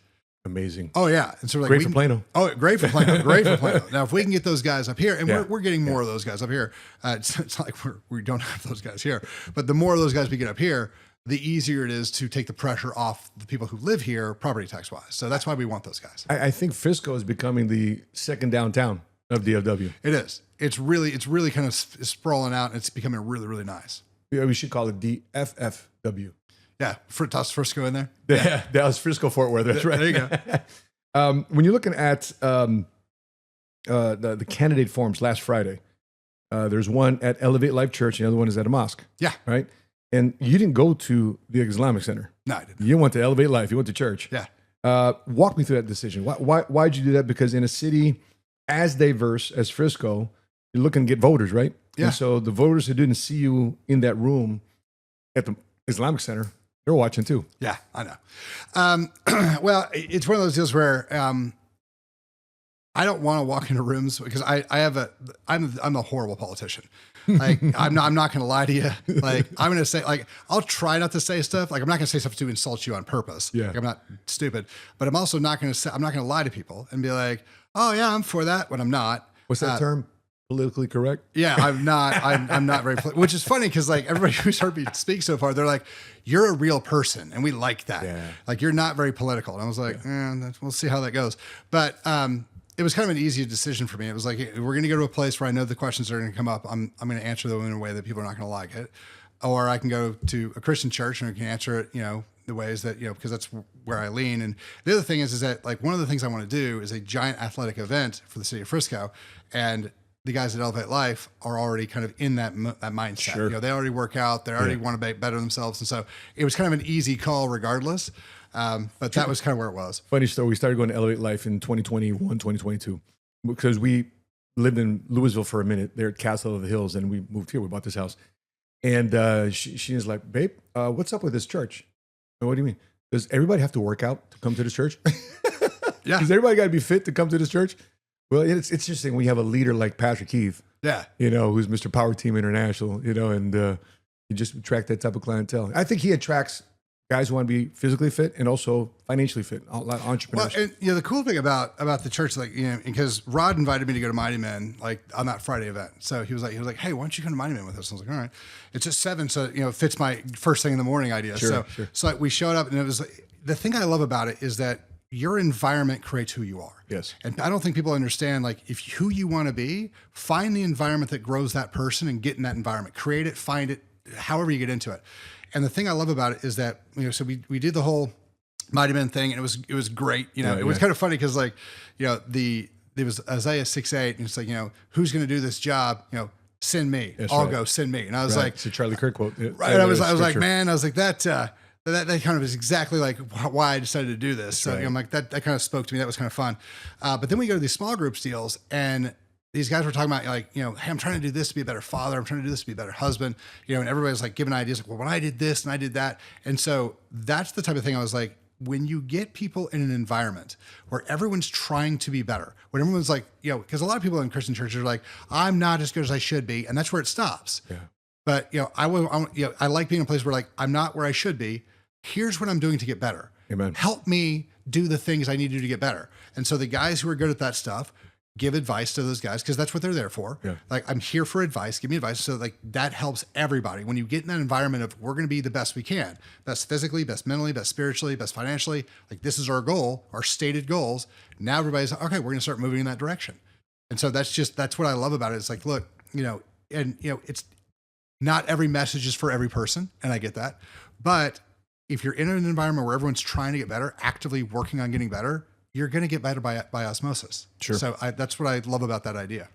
Amazing. Oh yeah. And so great for Plano. Oh, great for Plano. Great for Plano. Now, if we can get those guys up here, and we're getting more of those guys up here, it's not like we don't have those guys here, but the more of those guys we get up here, the easier it is to take the pressure off the people who live here, property tax wise. So that's why we want those guys. I think Frisco is becoming the second downtown of DFW. It is. it's really kind of sprawling out, and it's becoming really, really nice. Yeah, we should call it DFFW. Yeah, Dallas Frisco in there. Yeah, Dallas Frisco Fort Worth. That's right. There you go. When you're looking at the candidate forums last Friday, there's one at Elevate Life Church, and the other one is at a mosque. Yeah. Right? And you didn't go to the Islamic Center. No, I didn't. You went to Elevate Life. You went to church. Yeah. Walk me through that decision. Why'd you do that? Because in a city as diverse as Frisco, you're looking to get voters, right? Yeah. And so the voters who didn't see you in that room at the Islamic Center, they're watching too. Yeah, I know. Well, it's one of those deals where I don't want to walk into rooms because I'm a horrible politician. Like I'm not going to lie to you. Like I'm going to say, like, I'll try not to say stuff. Like I'm not going to say stuff to insult you on purpose. Yeah. Like, I'm not stupid, but I'm also not going to lie to people and be like, oh yeah, I'm for that when I'm not. What's that term? Politically correct? Yeah, I'm not. I'm not very. Which is funny because like everybody who's heard me speak so far, they're like, "You're a real person," and we like that. Yeah. Like you're not very political. And I was like, we'll see how that goes. But it was kind of an easy decision for me. It was like, we're going to go to a place where I know the questions are going to come up. I'm going to answer them in a way that people are not going to like it, or I can go to a Christian church and I can answer it, the ways that because that's where I lean. And the other thing is that like one of the things I want to do is a giant athletic event for the city of Frisco, and the guys at Elevate Life are already kind of in that mindset. Sure. They already work out. They already want to better themselves. And so it was kind of an easy call regardless. But that was kind of where it was. Funny story. We started going to Elevate Life in 2021, 2022, because we lived in Louisville for a minute there at Castle of the Hills, and we moved here. We bought this house. And she was like, babe, what's up with this church? And what do you mean? Does everybody have to work out to come to this church? Yeah. Does everybody got to be fit to come to this church? Well, it's interesting when you have a leader like Patrick Keith, Yeah. who's Mr. Power Team International, and you just attract that type of clientele. I think he attracts guys who want to be physically fit and also financially fit, a lot of entrepreneurs. Well, and the cool thing about the church, like, because Rod invited me to go to Mighty Men, like on that Friday event. So he was like, hey, why don't you come to Mighty Men with us? I was like, all right. It's at 7. So, it fits my first thing in the morning idea. Sure. So like we showed up, and it was the thing I love about it is that your environment creates who you are. Yes. And I don't think people understand, like, if who you want to be, find the environment that grows that person and get in that environment, create it, find it, however you get into it. And the thing I love about it is that, so we did the whole Mighty Men thing, and it was great. It was kind of funny because like, there was Isaiah 6:8, and it's like, who's going to do this job? Send me. That's I'll right. go, send me. And I was like, it's a Charlie Kirk quote. right. And I was like, man, that kind of is exactly like why I decided to do this. So right. I'm like, that kind of spoke to me. That was kind of fun. But then we go to these small groups deals, and these guys were talking about like, hey, I'm trying to do this to be a better father. I'm trying to do this to be a better husband, and everybody's like giving ideas like, well, when I did this and I did that. And so that's the type of thing I was like, when you get people in an environment where everyone's trying to be better, when everyone's like, because a lot of people in Christian churches are like, I'm not as good as I should be. And that's where it stops. Yeah. But, I like being in a place where like, I'm not where I should be. Here's what I'm doing to get better. Amen. Help me do the things I need to do to get better. And so the guys who are good at that stuff give advice to those guys because that's what they're there for. Yeah. Like, I'm here for advice. Give me advice. So like that helps everybody. When you get in that environment of we're going to be the best we can, best physically, best mentally, best spiritually, best financially, like this is our goal, our stated goals. Now everybody's like, okay, we're going to start moving in that direction. And so that's what I love about it. It's like, look, it's not every message is for every person. And I get that. But if you're in an environment where everyone's trying to get better, actively working on getting better, you're going to get better by osmosis. Sure. So that's what I love about that idea.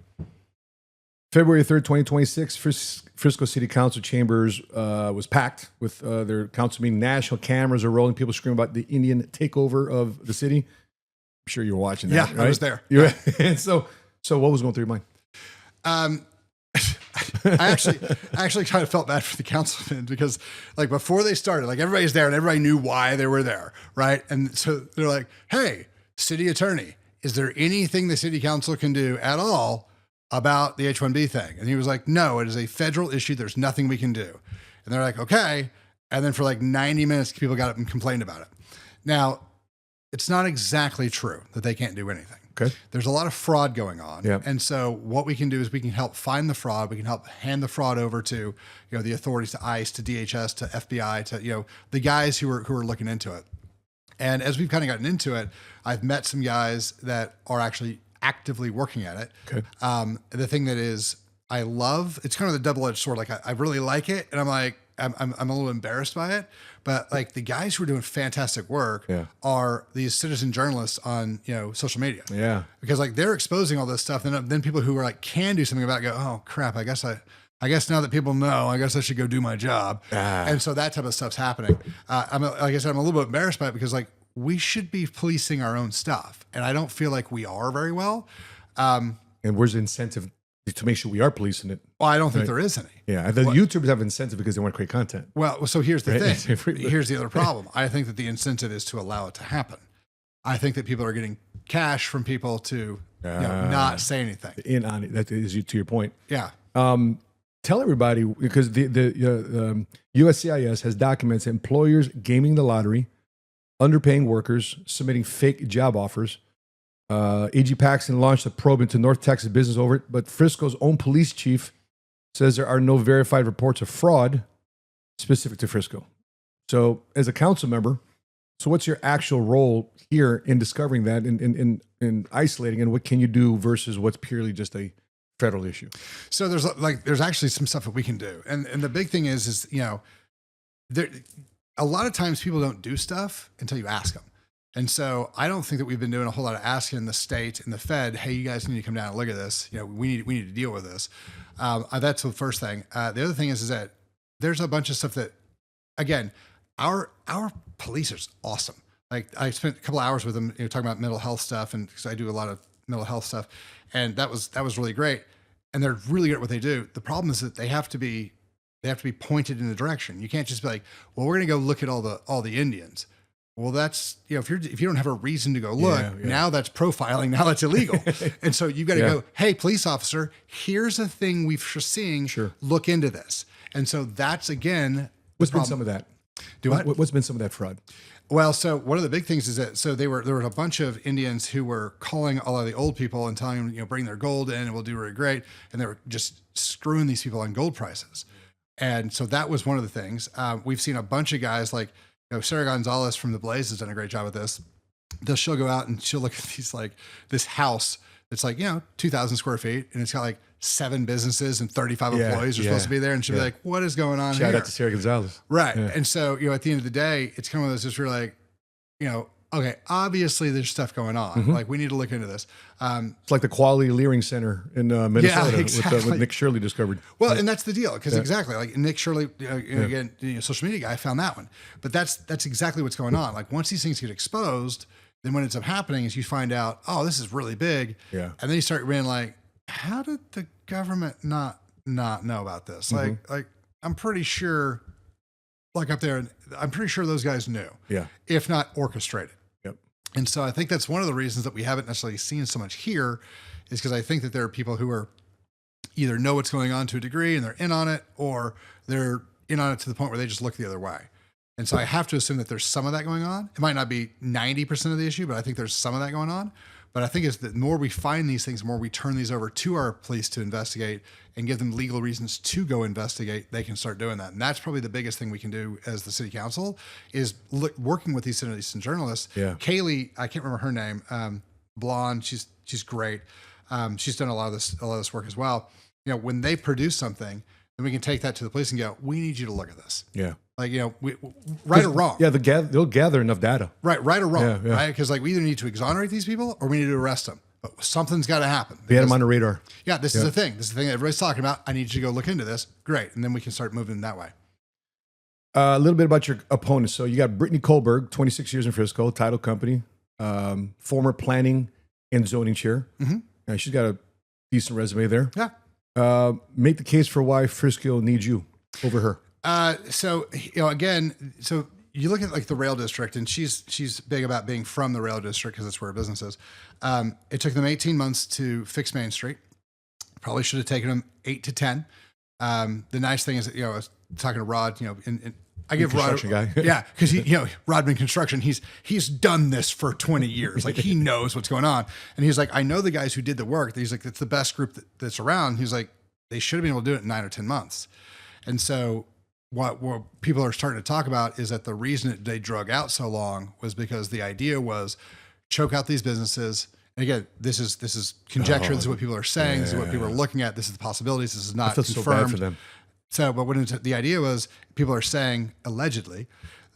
February 3rd, 2026, Frisco City Council Chambers was packed with their council meeting. National cameras are rolling. People screaming about the Indian takeover of the city. I'm sure you were watching that. Yeah, right? I was there. And so what was going through your mind? I actually kind of felt bad for the councilmen because like before they started, like everybody's there and everybody knew why they were there. Right. And so they're like, hey, city attorney, is there anything the city council can do at all about the H-1B thing? And he was like, no, it is a federal issue. There's nothing we can do. And they're like, okay. And then for like 90 minutes, people got up and complained about it. Now, it's not exactly true that they can't do anything. Okay. There's a lot of fraud going on. Yeah. And so what we can do is we can help find the fraud. We can help hand the fraud over to, the authorities, to ICE, to DHS, to FBI, to, the guys who are looking into it. And as we've kind of gotten into it, I've met some guys that are actually actively working at it. Okay. The thing that is, I love, it's kind of the double-edged sword. Like I really like it. And I'm like, I'm a little embarrassed by it, but like the guys who are doing fantastic work are these citizen journalists on, social media. Yeah. Because like they're exposing all this stuff. And then people who are like, can do something about it go, oh crap. I guess now that people know, I guess I should go do my job. And so that type of stuff's happening. Like I said, I'm a little bit embarrassed by it because like we should be policing our own stuff. And I don't feel like we are very well. And where's the incentive to make sure we are policing it? Well, I don't think there is any. Yeah. The YouTubers have incentive because they want to create content. Well, so here's the thing. Here's the other problem. I think that the incentive is to allow it to happen. I think that people are getting cash from people to not say anything. In on it. That is to your point. Yeah. Tell everybody, because the USCIS has documented employers gaming the lottery, underpaying workers, submitting fake job offers. AG Paxton launched a probe into North Texas business over it, but Frisco's own police chief says there are no verified reports of fraud specific to Frisco. So as a council member, so what's your actual role here in discovering that, in isolating, and what can you do versus what's purely just a federal issue? So there's actually some stuff that we can do. And the big thing is there, a lot of times people don't do stuff until you ask them. And so I don't think that we've been doing a whole lot of asking the state and the Fed, hey, you guys need to come down and look at this. We need to deal with this. That's the first thing. The other thing is that there's a bunch of stuff that, again, our police are awesome. Like I spent a couple of hours with them, talking about mental health stuff, and because I do a lot of mental health stuff, and that was really great. And they're really good at what they do. The problem is that they have to be pointed in a direction. You can't just be like, well, we're going to go look at all the Indians. Well, that's, if you don't have a reason to go look, now that's profiling, now that's illegal. And so you got to go, hey, police officer, here's a thing we're seeing, look into this. And so that's, again, what's been some of that? What's been some of that fraud? Well, so one of the big things is that, so there were a bunch of Indians who were calling all of the old people and telling them, bring their gold in and we'll do really great. And they were just screwing these people on gold prices. And so that was one of the things. We've seen a bunch of guys like, Sarah Gonzalez from The Blaze has done a great job with this. She'll go out and she'll look at these, like this house that's like, 2,000 square feet. And it's got like 7 businesses and 35 employees are supposed to be there. And she'll be like, what is going on here? Shout out to Sarah Gonzalez. Right. Yeah. And so, at the end of the day, it's kind of those just really like, okay, obviously there's stuff going on. Mm-hmm. Like we need to look into this. It's like the Quality Leering Center in Minnesota with Nick Shirley discovered. Well, and that's the deal. Because exactly like Nick Shirley, again, social media guy, I found that one. But that's exactly what's going on. Like once these things get exposed, then what ends up happening is you find out, oh, this is really big. Yeah. And then you start being like, how did the government not know about this? Mm-hmm. Like I'm pretty sure, like up there, I'm pretty sure those guys knew. Yeah. If not orchestrated. Yep. And so I think that's one of the reasons that we haven't necessarily seen so much here is because I think that there are people who are either know what's going on to a degree and they're in on it, or they're in on it to the point where they just look the other way. And so I have to assume that there's some of that going on. It might not be 90% of the issue, but I think there's some of that going on. But I think it's the more we find these things, the more we turn these over to our police to investigate and give them legal reasons to go investigate, they can start doing that. And that's probably the biggest thing we can do as the city council is working with these citizen journalists. Yeah. Kaylee, I can't remember her name, blonde, she's great. She's done a lot of this work as well. When they produce something, then we can take that to the police and go, we need you to look at this. Yeah. Like, right or wrong. Yeah, they'll gather enough data. Right or wrong, right? Because like we either need to exonerate these people or we need to arrest them. But something's got to happen. They had them on the radar. Yeah, this is the thing. This is the thing that everybody's talking about. I need you to go look into this. Great. And then we can start moving that way. A little bit about your opponents. So you got Brittany Kohlberg, 26 years in Frisco, title company, former planning and zoning chair. Mm-hmm. She's got a decent resume there. Yeah. Make the case for why Frisco needs you over her. So you look at like the rail district, and she's big about being from the rail district because that's where her business is. It took them 18 months to fix Main Street. Probably should have taken them 8 to 10. The nice thing is that, I was talking to Rod, and I give Rod, guy. Yeah, because Rodman Construction, he's done this for 20 years. Like he knows what's going on. And he's like, I know the guys who did the work. He's like, it's the best group that's around. He's like, they should have been able to do it in 9 or 10 months. And so what people are starting to talk about is that the reason they drug out so long was because the idea was choke out these businesses And again, this is conjecture. This is what people are saying. This is what people are looking at. This is the possibilities. This is not I feel confirmed. so bad for them. So, but when the idea was, people are saying allegedly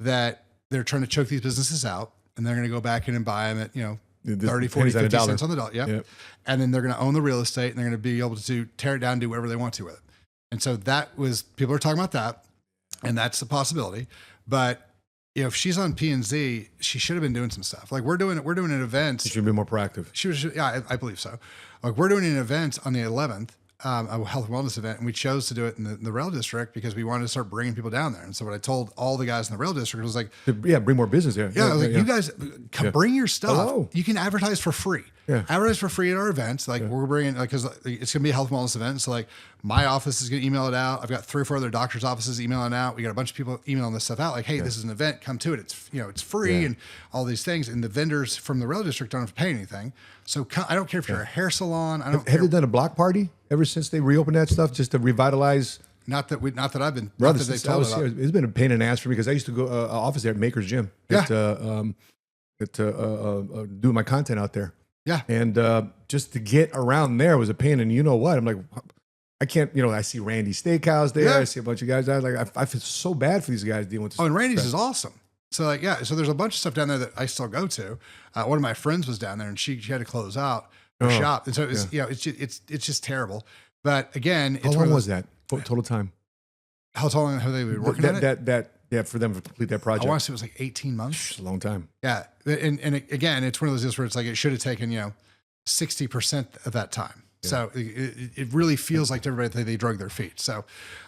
that they're trying to choke these businesses out, and they're going to go back in and buy them at 30, 40, 50 cents on the dollar. Yep. And then they're going to own the real estate, and they're going to be able to tear it down and do whatever they want to with it. And so people are talking about that, and that's a possibility. But if she's on P&Z, she should have been doing some stuff. Like we're doing an event. She should be more proactive. Yeah, I believe so. Like we're doing an event on the 11th, a health and wellness event, and we chose to do it in the rail district because we wanted to start bringing people down there. And so what I told all the guys in the rail district was like, bring more business here. I was like, you guys bring your stuff. Hello. You can advertise for free. Advertise for free at our events. Like we're bringing, because it's going to be a health and wellness event. So like my office is going to email it out. I've got 3 or 4 other doctors' offices emailing out. We got a bunch of people emailing this stuff out. Like, hey, this is an event. Come to it. It's it's free and all these things. And the vendors from the rail district don't have to pay anything. So I don't care if you're a hair salon. I don't. Have they done a block party ever since they reopened that stuff just to revitalize? Not that I've been. Brother, not that they since I was here, it's been a pain in the ass for me because I used to go office there at Maker's Gym. Do my content out there. Yeah. And just to get around there was a pain. And you know what? I'm like, I can't, I see Randy Steakhouse there. I see a bunch of guys there. Like, I feel so bad for these guys dealing with this. Oh, and Randy's is awesome. So like, so there's a bunch of stuff down there that I still go to. One of my friends was down there and she had to close out her shop. And so it was, it's just terrible. But again, how long was that? Total time? How long have they been working on it? For them to complete that project. I want to say it was like 18 months. It's a long time. Yeah. And again, it's one of those deals where it's like, it should have taken, 60% of that time. Yeah. So it really feels like to everybody that they drug their feet. So,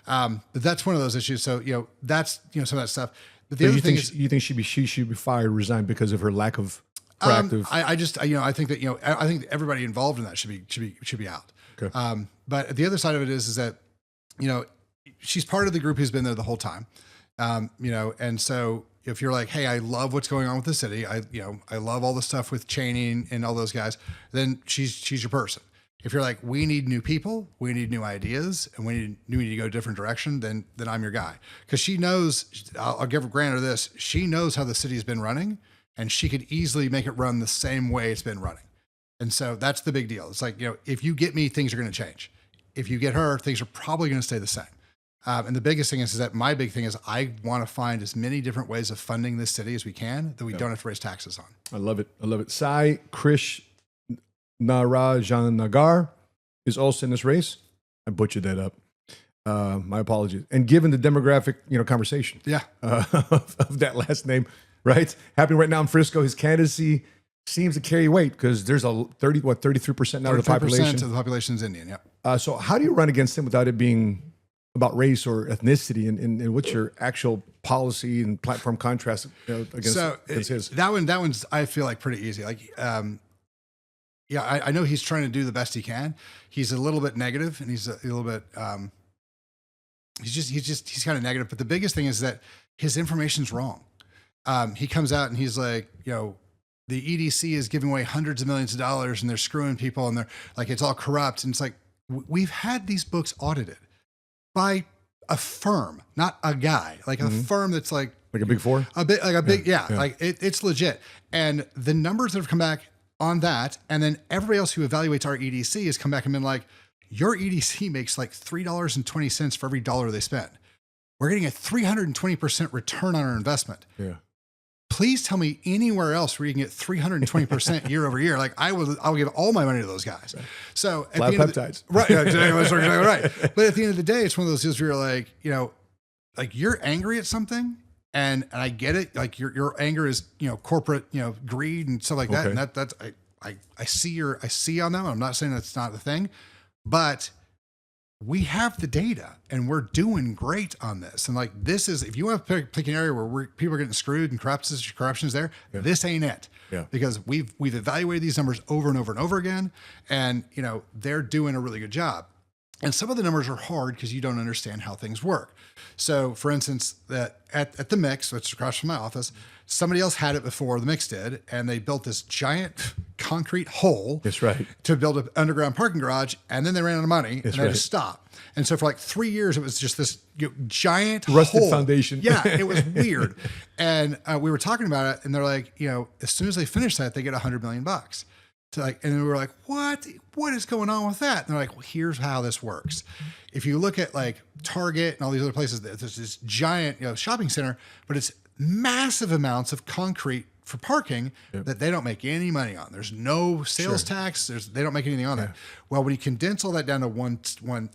but that's one of those issues. So, that's, some of that stuff. But the other thing is, you think she should be fired, resigned because of her lack of proactive? I think that, I think everybody involved in that should be out. Okay. But the other side of it is that, she's part of the group who's been there the whole time. And so if you're like, hey, I love what's going on with the city. I love all the stuff with Cheney and all those guys, then she's your person. If you're like, we need new people, we need new ideas, and we need to go a different direction, then I'm your guy. Because she knows, I'll give her granted this, she knows how the city's been running, and she could easily make it run the same way it's been running. And so that's the big deal. It's like, if you get me, things are going to change. If you get her, things are probably going to stay the same. And the biggest thing is that my big thing is I want to find as many different ways of funding this city as we can that we don't have to raise taxes on. I love it. Sai Krish Narajanagar is also in this race. I butchered that up. My apologies. And given the demographic, conversation, of that last name, right? Happening right now in Frisco, his candidacy seems to carry weight because there's a 33% now of the population. 33% of the population is Indian. Yeah. So how do you run against him without it being about race or ethnicity, and what's your actual policy and platform contrast against his? That one's I feel like pretty easy. Like, I know he's trying to do the best he can. He's a little bit negative, and he's a little bit he's kind of negative. But the biggest thing is that his information's wrong. He comes out and he's like, the EDC is giving away hundreds of millions of dollars, and they're screwing people, and they're like, it's all corrupt. And it's like, we've had these books audited by a firm, not a guy, like a firm that's like a big four, like it's legit. And the numbers that have come back on that, and then everybody else who evaluates our EDC has come back and been like, your EDC makes like $3.20 for every dollar they spend. We're getting a 320% return on our investment. Yeah. Please tell me anywhere else where you can get 320% year over year. Like I'll give all my money to those guys. Right. So at Flat the end peptides. Right. Exactly right. But at the end of the day, it's one of those deals where you're like, like you're angry at something, and I get it. Like your anger is, corporate, greed and stuff like that. Okay. And that's, I see on them. I'm not saying that's not the thing, but we have the data and we're doing great on this. And like, this is, if you want to pick an area where people are getting screwed and corruption is there, this ain't it. Yeah. Because we've evaluated these numbers over and over and over again. And, they're doing a really good job. And some of the numbers are hard because you don't understand how things work. So for instance, that at the Mix, which is across from my office, somebody else had it before the Mix did, and they built this giant concrete hole. That's right. To build an underground parking garage, and then they ran out of money and they had to stop. And so for like 3 years, it was just this giant rusted hole. Foundation. Yeah, it was weird. And we were talking about it, and they're like, as soon as they finish that, they get $100 million. to like, and we were like, what is going on with that? And they're like, well, here's how this works. If you look at like Target and all these other places, there's this giant, shopping center, but it's massive amounts of concrete for parking that they don't make any money on. There's no sales tax. They don't make anything on that. Well, when you condense all that down to one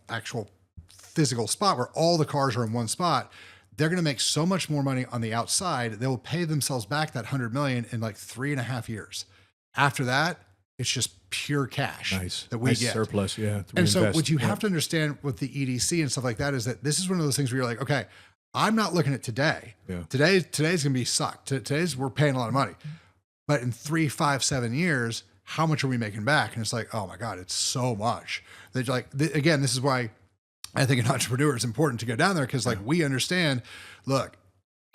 actual physical spot where all the cars are in one spot, they're going to make so much more money on the outside. They'll pay themselves back that $100 million in like 3.5 years. After that, it's just pure cash that we get. Surplus, And so what you have to understand with the EDC and stuff like that is that this is one of those things where you're like, okay, I'm not looking at today. Today's going to be sucked. Today's we're paying a lot of money. But in 3, 5, 7 years, how much are we making back? And it's like, oh my God, it's so much. That like, again, this is why I think an entrepreneur is important to go down there because like we understand, look,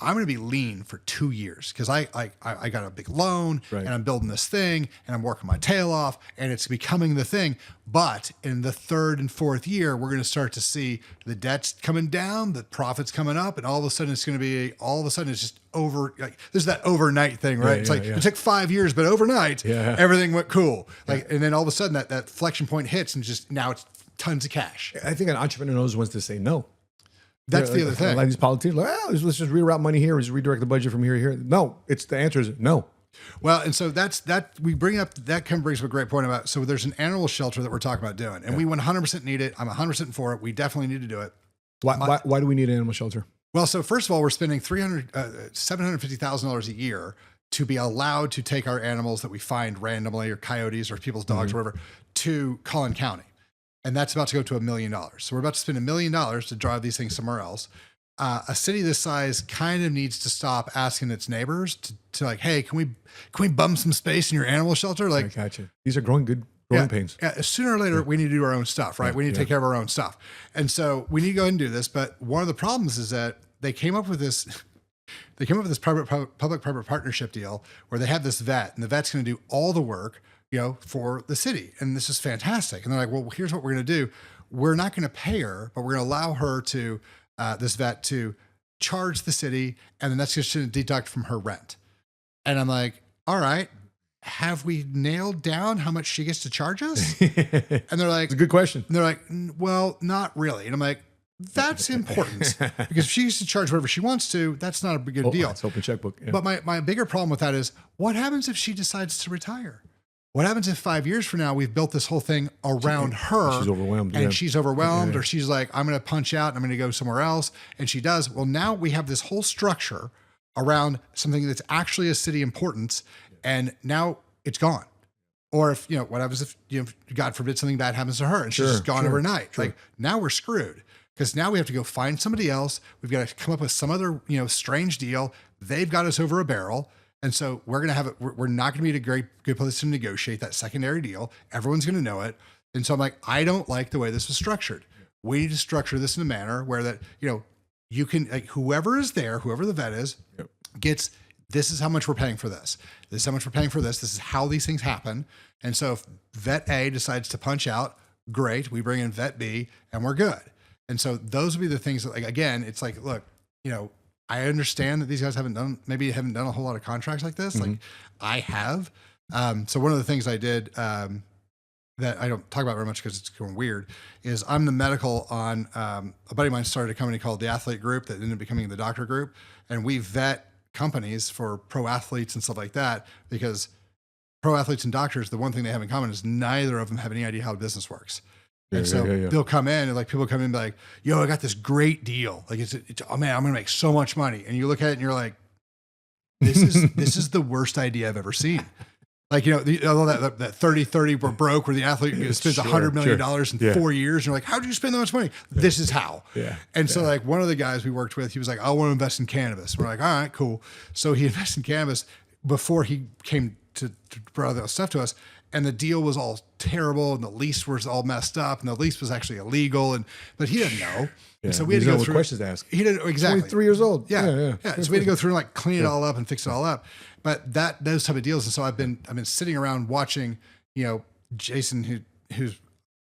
I'm going to be lean for 2 years because I got a big loan and I'm building this thing and I'm working my tail off and it's becoming the thing. But in the 3rd and 4th year, we're going to start to see the debts coming down, the profits coming up, and all of a sudden it's just over. Like there's that overnight thing, right? It took 5 years, but overnight everything went cool. And then all of a sudden that flexion point hits and just now it's tons of cash. I think an entrepreneur knows when to say no. That's the other thing. A lot of these politicians, like, let's just reroute money here, just redirect the budget from here to here. No, the answer is no. Well, and so that we bring up, that kind of brings up a great point about, so there's an animal shelter that we're talking about doing, and we 100% need it. I'm 100% for it. We definitely need to do it. Why do we need an animal shelter? Well, so first of all, we're spending $750,000 a year to be allowed to take our animals that we find randomly or coyotes or people's dogs, or whatever, to Collin County. And that's about to go to $1 million. So we're about to spend $1 million to drive these things somewhere else. A city this size kind of needs to stop asking its neighbors to like, hey, can we bum some space in your animal shelter? Like, I gotcha. These are growing pains. Yeah, sooner or later, we need to do our own stuff, right? We need to take care of our own stuff. And so we need to go ahead and do this. But one of the problems is that they came up with this public-private partnership deal where they have this vet, and the vet's going to do all the work, for the city. And this is fantastic. And they're like, well, here's what we're going to do. We're not going to pay her, but we're going to allow her to, this vet to charge the city. And then that's just going to deduct from her rent. And I'm like, all right, have we nailed down how much she gets to charge us? And they're like, it's a good question. And they're like, well, not really. And I'm like, that's important because if she used to charge whatever she wants to, that's not a good deal. It's open checkbook. Yeah. But my bigger problem with that is what happens if she decides to retire? What happens if 5 years from now, we've built this whole thing around her? She's overwhelmed. And she's overwhelmed, or she's like, I'm going to punch out and I'm going to go somewhere else. And she does. Well, now we have this whole structure around something that's actually a city importance. And now it's gone. Or if, what happens if, God forbid something bad happens to her and she's just gone overnight. Like now we're screwed because now we have to go find somebody else. We've got to come up with some other, strange deal. They've got us over a barrel. And so we're going to have it. We're not going to be at a good place to negotiate that secondary deal. Everyone's going to know it. And so I'm like, I don't like the way this was structured. We need to structure this in a manner where that, you can, like, whoever is there, whoever the vet is, gets, this is how much we're paying for this. This is how much we're paying for this. This is how these things happen. And so if vet A decides to punch out, great. We bring in vet B and we're good. And so those would be the things that, like, again, it's like, look, I understand that these guys haven't done a whole lot of contracts like this. Like I have. So one of the things I did that I don't talk about very much because it's going weird is I'm the medical on a buddy of mine started a company called the Athlete Group that ended up becoming the Doctor Group. And we vet companies for pro athletes and stuff like that because pro athletes and doctors, the one thing they have in common is neither of them have any idea how business works. And so they'll come in and like people come in and be like, yo, I got this great deal. Like it's oh man, I'm going to make so much money. And you look at it and you're like, this is the worst idea I've ever seen. Like, although that 30-30 we're broke where the athlete spends $100 million in 4 years. And you're like, how did you spend that much money? This is how. And so like one of the guys we worked with, he was like, I want to invest in cannabis. We're like, all right, cool. So he invested in cannabis before he came to bring that stuff to us. And the deal was all terrible, and the lease was all messed up, and the lease was actually illegal, but he didn't know. And so we had to go through questions to ask. He didn't exactly. 23 years old. Yeah. So we had to go through and like clean it all up and fix it all up. But those type of deals, and so I've been sitting around watching, Jason, who's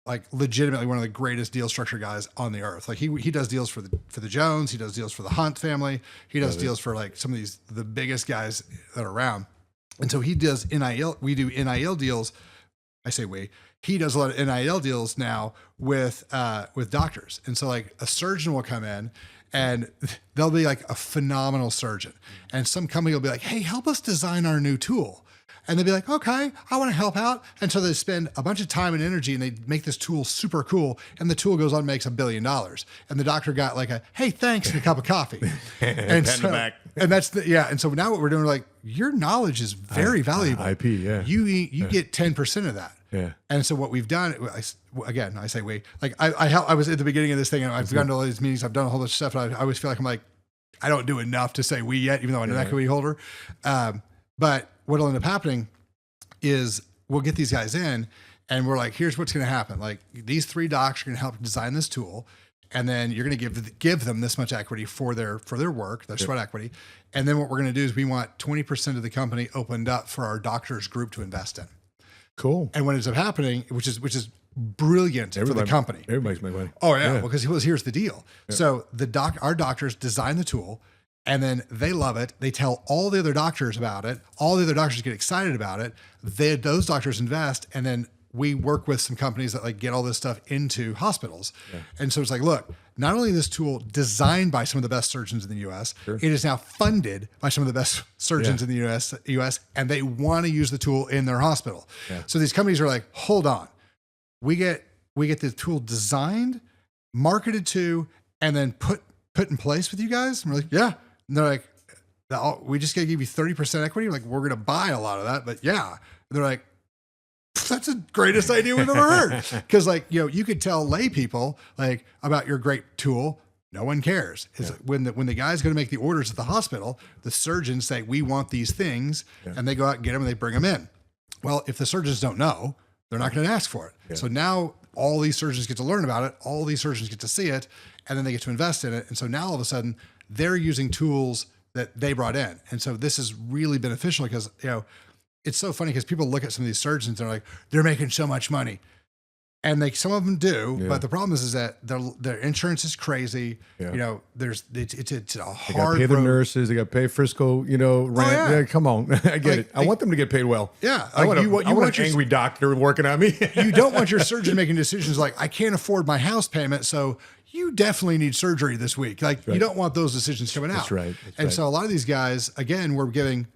like legitimately one of the greatest deal structure guys on the earth. Like he does deals for the Jones, he does deals for the Hunt family, he does deals for like some of the biggest guys that are around. And so he does NIL. We do NIL deals. I say he does a lot of NIL deals now with doctors. And so like a surgeon will come in and they'll be like a phenomenal surgeon. And some company will be like, hey, help us design our new tool. And they'll be like, okay, I want to help out. And so they spend a bunch of time and energy and they make this tool super cool. And the tool goes on and makes $1 billion. And the doctor got like a, hey, thanks, and a cup of coffee. And so, and that's and so now what we're doing, we're like, your knowledge is very valuable. IP, yeah. You get 10% of that. Yeah. And so what we've done, I say we, like I was at the beginning of this thing and I've gone to all these meetings, I've done a whole bunch of stuff. And I always feel like I'm like, I don't do enough to say we yet, even though I'm an equity holder. But what'll end up happening is we'll get these guys in and we're like, here's what's going to happen. Like these 3 docs are going to help design this tool. And then you're going to give them this much equity for their work, their sweat equity. And then what we're going to do is we want 20% of the company opened up for our doctors group to invest in. Cool. And what ends up happening, which is brilliant for the company. Everybody's making money. Oh yeah. Well, because here's the deal. Yeah. So our doctors design the tool and then they love it. They tell all the other doctors about it. All the other doctors get excited about it. Those doctors invest. And then we work with some companies that like get all this stuff into hospitals. Yeah. And so it's like, look, not only is this tool designed by some of the best surgeons in the US, it is now funded by some of the best surgeons in the US, and they want to use the tool in their hospital. Yeah. So these companies are like, hold on, we get the tool designed, marketed to, and then put in place with you guys. And we're like, yeah. And they're like, we just got to give you 30% equity. Like, we're going to buy a lot of that, but yeah. And they're like, that's the greatest idea we've ever heard. Because like, you could tell lay people like about your great tool. No one cares. It's when the guy's going to make the orders at the hospital, the surgeons say, we want these things, and they go out and get them and they bring them in. Well, if the surgeons don't know, they're not going to ask for it. Yeah. So now all these surgeons get to learn about it. All these surgeons get to see it, and then they get to invest in it. And so now all of a sudden they're using tools that they brought in. And so this is really beneficial because, it's so funny because people look at some of these surgeons and they're like, they're making so much money. And some of them do, but the problem is that their insurance is crazy. Yeah. It's a hard. They got to pay the nurses. They got to pay Frisco. Rent. Oh, yeah. Come on, I get it. I want them to get paid well. Yeah, I want an angry doctor working on me. You don't want your surgeon making decisions like, I can't afford my house payment, so you definitely need surgery this week. Like you don't want those decisions coming out. That's right. So a lot of these guys, again, we're giving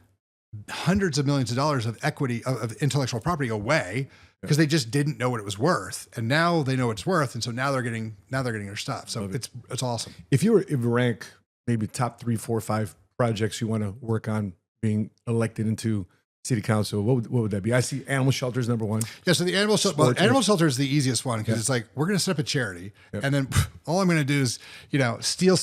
hundreds of millions of dollars of equity of intellectual property away because they just didn't know what it was worth, and now they know what it's worth, and so now they're getting their stuff. So it's awesome. If you rank maybe top 3, 4, 5 projects you want to work on being elected into city council, what would that be? I see animal shelters number 1. Yeah, so the animal shelter is the easiest one because it's like we're going to set up a charity, and then all I'm going to do is steal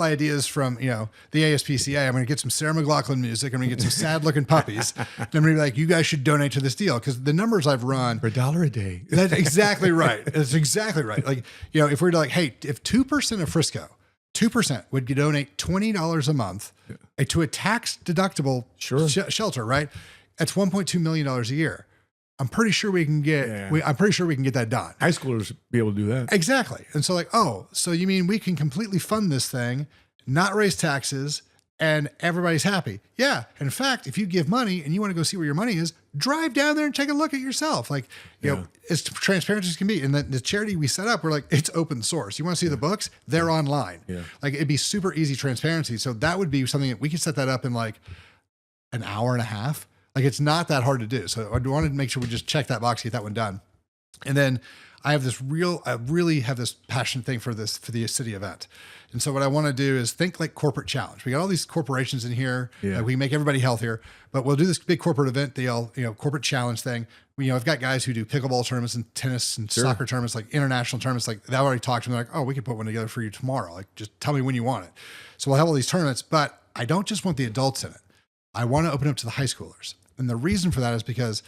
ideas from the ASPCA. I'm going to get some Sarah McLachlan music. I'm going to get some sad looking puppies. And I'm going to be like, you guys should donate to this deal because the numbers I've run for $1 a day. That's exactly right. That's exactly right. Like if we're like, hey, if 2% of Frisco. 2% would donate $20 a month to a tax deductible shelter, right? That's $1.2 million a year. I'm pretty sure we can get. I'm pretty sure we can get that done. High schoolers be able to do that exactly. And so, so you mean we can completely fund this thing, not raise taxes, and everybody's happy? Yeah. In fact, if you give money and you want to go see where your money is, drive down there and take a look at yourself. Like, as transparent as can be. And the charity we set up, we're like, it's open source. You want to see the books? They're online. Yeah. Like it'd be super easy transparency. So that would be something that we could set that up in like an hour and a half. Like it's not that hard to do. So I wanted to make sure we just check that box, get that one done. And then I really have this passion thing for the city event. And so what I want to do is think like corporate challenge. We got all these corporations in here. Yeah. We make everybody healthier, but we'll do this big corporate event deal, corporate challenge thing. I've got guys who do pickleball tournaments and tennis and soccer tournaments, like international tournaments. Like they already talked to me, like, oh, we could put one together for you tomorrow. Like, just tell me when you want it. So we'll have all these tournaments, but I don't just want the adults in it. I want to open up to the high schoolers. And the reason for that is because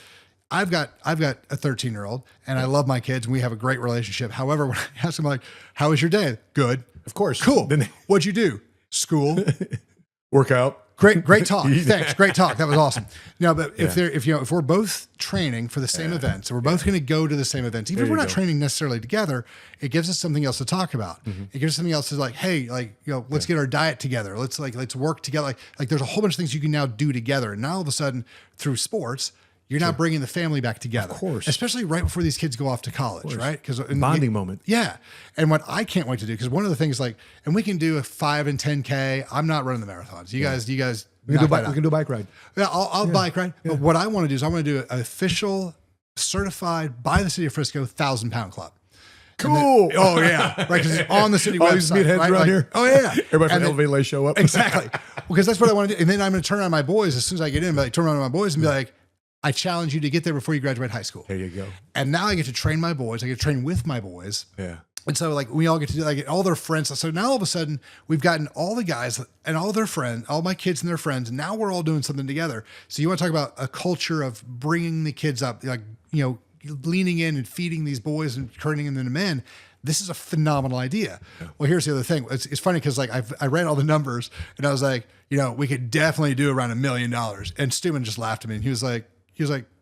I've got a 13-year-old and I love my kids and we have a great relationship. However, when I ask them like, how was your day? Good. Of course. Cool. What'd you do? School. Workout. Great talk. Thanks. Great talk. That was awesome. No, but if we're both training for the same events, and we're both going to go to the same events, even if we're not training necessarily together, it gives us something else to talk about. It gives us something else to like, hey, like, let's get our diet together. Let's work together. Like there's a whole bunch of things you can now do together. And now all of a sudden through sports, you're now bringing the family back together. Of course. Especially right before these kids go off to college, right? Because bonding moment. Yeah. And what I can't wait to do, because one of the things like, and we can do a 5 and 10K. I'm not running the marathons. You guys, we can do a bike ride. Yeah, I'll bike ride. Yeah. But what I want to do is I want to do an official, certified by the city of Frisco 1,000-pound club. Cool. Oh yeah, right. Because it's on the city website. All these meatheads right? around here. Oh yeah. Everybody from Elevate Light show up. Exactly. Because that's what I want to do. And then I'm going to turn on my boys as soon as I get in. But turn on my boys and be like, I challenge you to get there before you graduate high school. There you go. And now I get to train my boys. I get to train with my boys. Yeah. And so like we all get to do like all their friends. So now all of a sudden we've gotten all the guys and all their friends, all my kids and their friends. And now we're all doing something together. So you want to talk about a culture of bringing the kids up, like, leaning in and feeding these boys and turning them into men. This is a phenomenal idea. Yeah. Well, here's the other thing. It's funny because like I read all the numbers and I was like, we could definitely do around $1 million. And Stuman just laughed at me and he was like,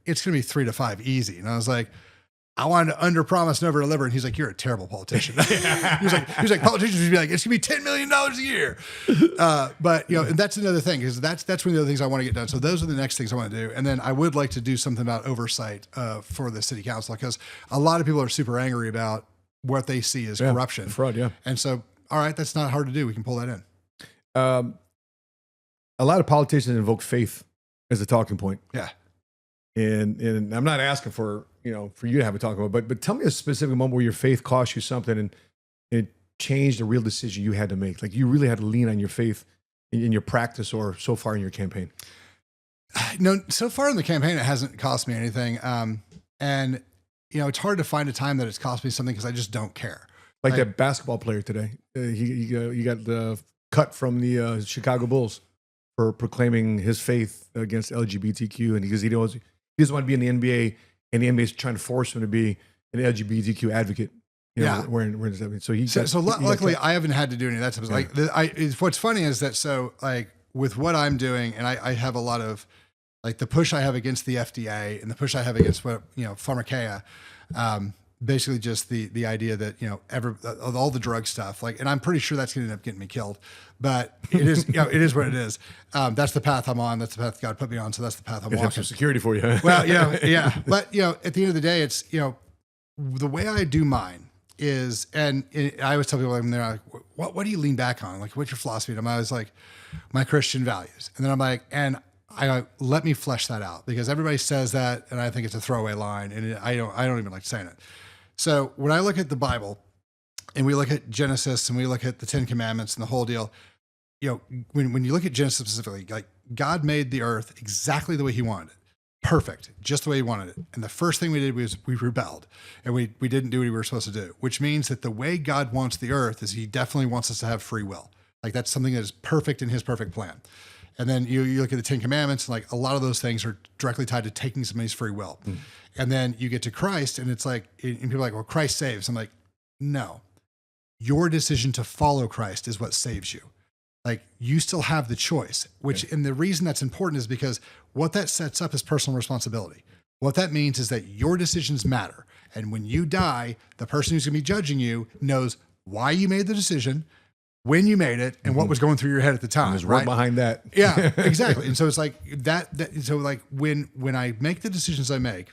it's going to be 3 to 5 easy. And I was like, I wanted to under promise and over deliver. And he's like, you're a terrible politician. he was like, politicians would be like, it's gonna be $10 million a year. But and that's another thing, because that's one of the other things I want to get done. So those are the next things I want to do. And then I would like to do something about oversight for the city council, because a lot of people are super angry about what they see as corruption. Fraud. Yeah. And so, all right, that's not hard to do. We can pull that in. A lot of politicians invoke faith as a talking point. Yeah. And I'm not asking for you to have a talk about, but tell me a specific moment where your faith cost you something and it changed a real decision you had to make. Like you really had to lean on your faith in your practice or so far in your campaign. No, so far in the campaign, it hasn't cost me anything. And it's hard to find a time that it's cost me something because I just don't care. Like that basketball player today, he got the cut from the Chicago Bulls for proclaiming his faith against LGBTQ, and because he doesn't want to be in the NBA, and the NBA is trying to force him to be an LGBTQ advocate. Where does that mean? So luckily, I haven't had to do any of that stuff. Like what's funny is that with what I'm doing, and I have a lot of like the push I have against the FDA and the push I have against pharmakeia. Basically just the idea that, all the drug stuff, and I'm pretty sure that's going to end up getting me killed, but it is, it is what it is. That's the path I'm on. That's the path God put me on. So that's the path I'm walking. Some security for you. Well, yeah. But, at the end of the day, it's, the way I do mine is, and I always tell people when they're like, what do you lean back on? Like, what's your philosophy? And I'm always like, my Christian values. And then I'm like, let me flesh that out, because everybody says that, and I think it's a throwaway line, and I don't even like saying it. So when I look at the Bible and we look at Genesis and we look at the 10 Commandments and the whole deal, when you look at Genesis specifically, like God made the earth exactly the way he wanted it. Perfect. Just the way he wanted it. And the first thing we did was we rebelled and we didn't do what we were supposed to do, which means that the way God wants the earth is he definitely wants us to have free will. Like that's something that is perfect in his perfect plan. And then you look at the 10 Commandments, and like a lot of those things are directly tied to taking somebody's free will. Mm. And then you get to Christ, and it's like, and people are like, well, Christ saves. I'm like, no, your decision to follow Christ is what saves you. Like you still have the choice, and the reason that's important is because what that sets up is personal responsibility. What that means is that your decisions matter. And when you die, the person who's going to be judging you knows why you made the decision, when you made it, and what was going through your head at the time. There's right behind that. Yeah, exactly. And so it's like so like when I make the decisions I make,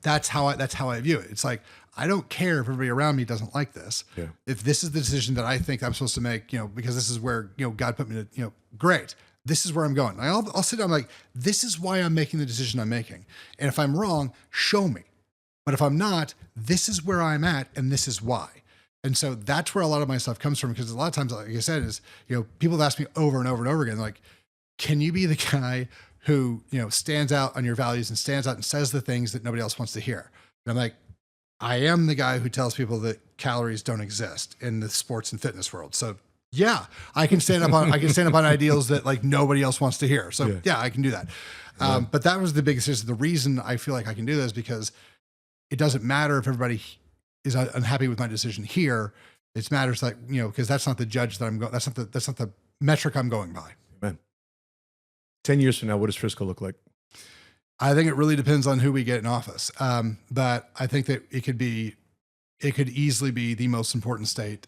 that's how I view it. It's like, I don't care if everybody around me doesn't like this. Yeah. If this is the decision that I think I'm supposed to make, because this is where, God put me to, great. This is where I'm going. I'll sit down, I'm like, this is why I'm making the decision I'm making. And if I'm wrong, show me. But if I'm not, this is where I'm at, and this is why. And so that's where a lot of my stuff comes from, because a lot of times, like I said, is, people have asked me over and over and over again, like, can you be the guy who, stands out on your values and stands out and says the things that nobody else wants to hear? And I'm like, I am the guy who tells people that calories don't exist in the sports and fitness world. So yeah, I can stand up on ideals that like nobody else wants to hear. So yeah, I can do that. But that was the biggest reason. The reason I feel like I can do this, because it doesn't matter if everybody is unhappy with my decision here. It matters, like, because that's not the judge that I'm going. That's not the metric I'm going by. Amen. 10 years from now, what does Frisco look like? I think it really depends on who we get in office. But I think that it could easily be the most important city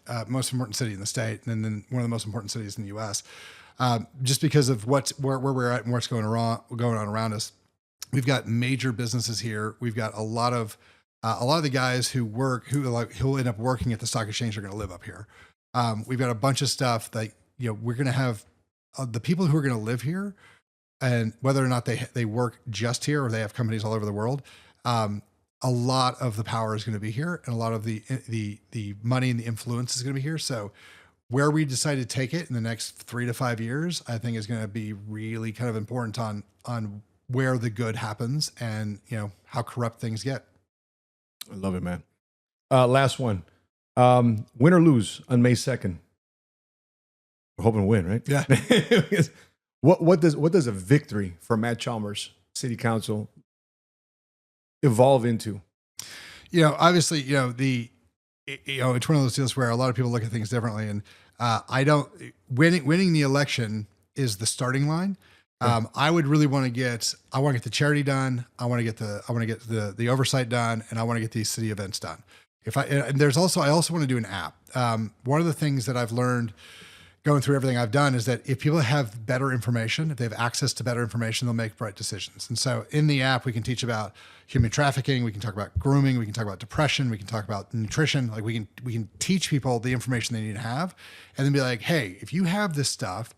in the state, and then one of the most important cities in the U.S. Just because of where we're at and what's going on around us. We've got major businesses here. We've got a lot of the guys who end up working at the stock exchange are going to live up here. We've got a bunch of stuff that, we're going to have the people who are going to live here, and whether or not they work just here or they have companies all over the world. A lot of the power is going to be here, and a lot of the money and the influence is going to be here. So where we decide to take it in the next 3 to 5 years, I think is going to be really kind of important on where the good happens and, how corrupt things get. I love it, man. Last one. Win or lose on May 2nd. We're hoping to win, right? Yeah. What does a victory for Matt Chalmers City Council evolve into? Obviously, it's one of those deals where a lot of people look at things differently, and winning the election is the starting line. I would really want to get the charity done. I want to get the oversight done, and I want to get these city events done. I also want to do an app. One of the things that I've learned going through everything I've done is that if people have better information, if they have access to better information, they'll make right decisions. And so in the app, we can teach about human trafficking. We can talk about grooming. We can talk about depression. We can talk about nutrition. Like we can teach people the information they need to have, and then be like, hey, if you have this stuff,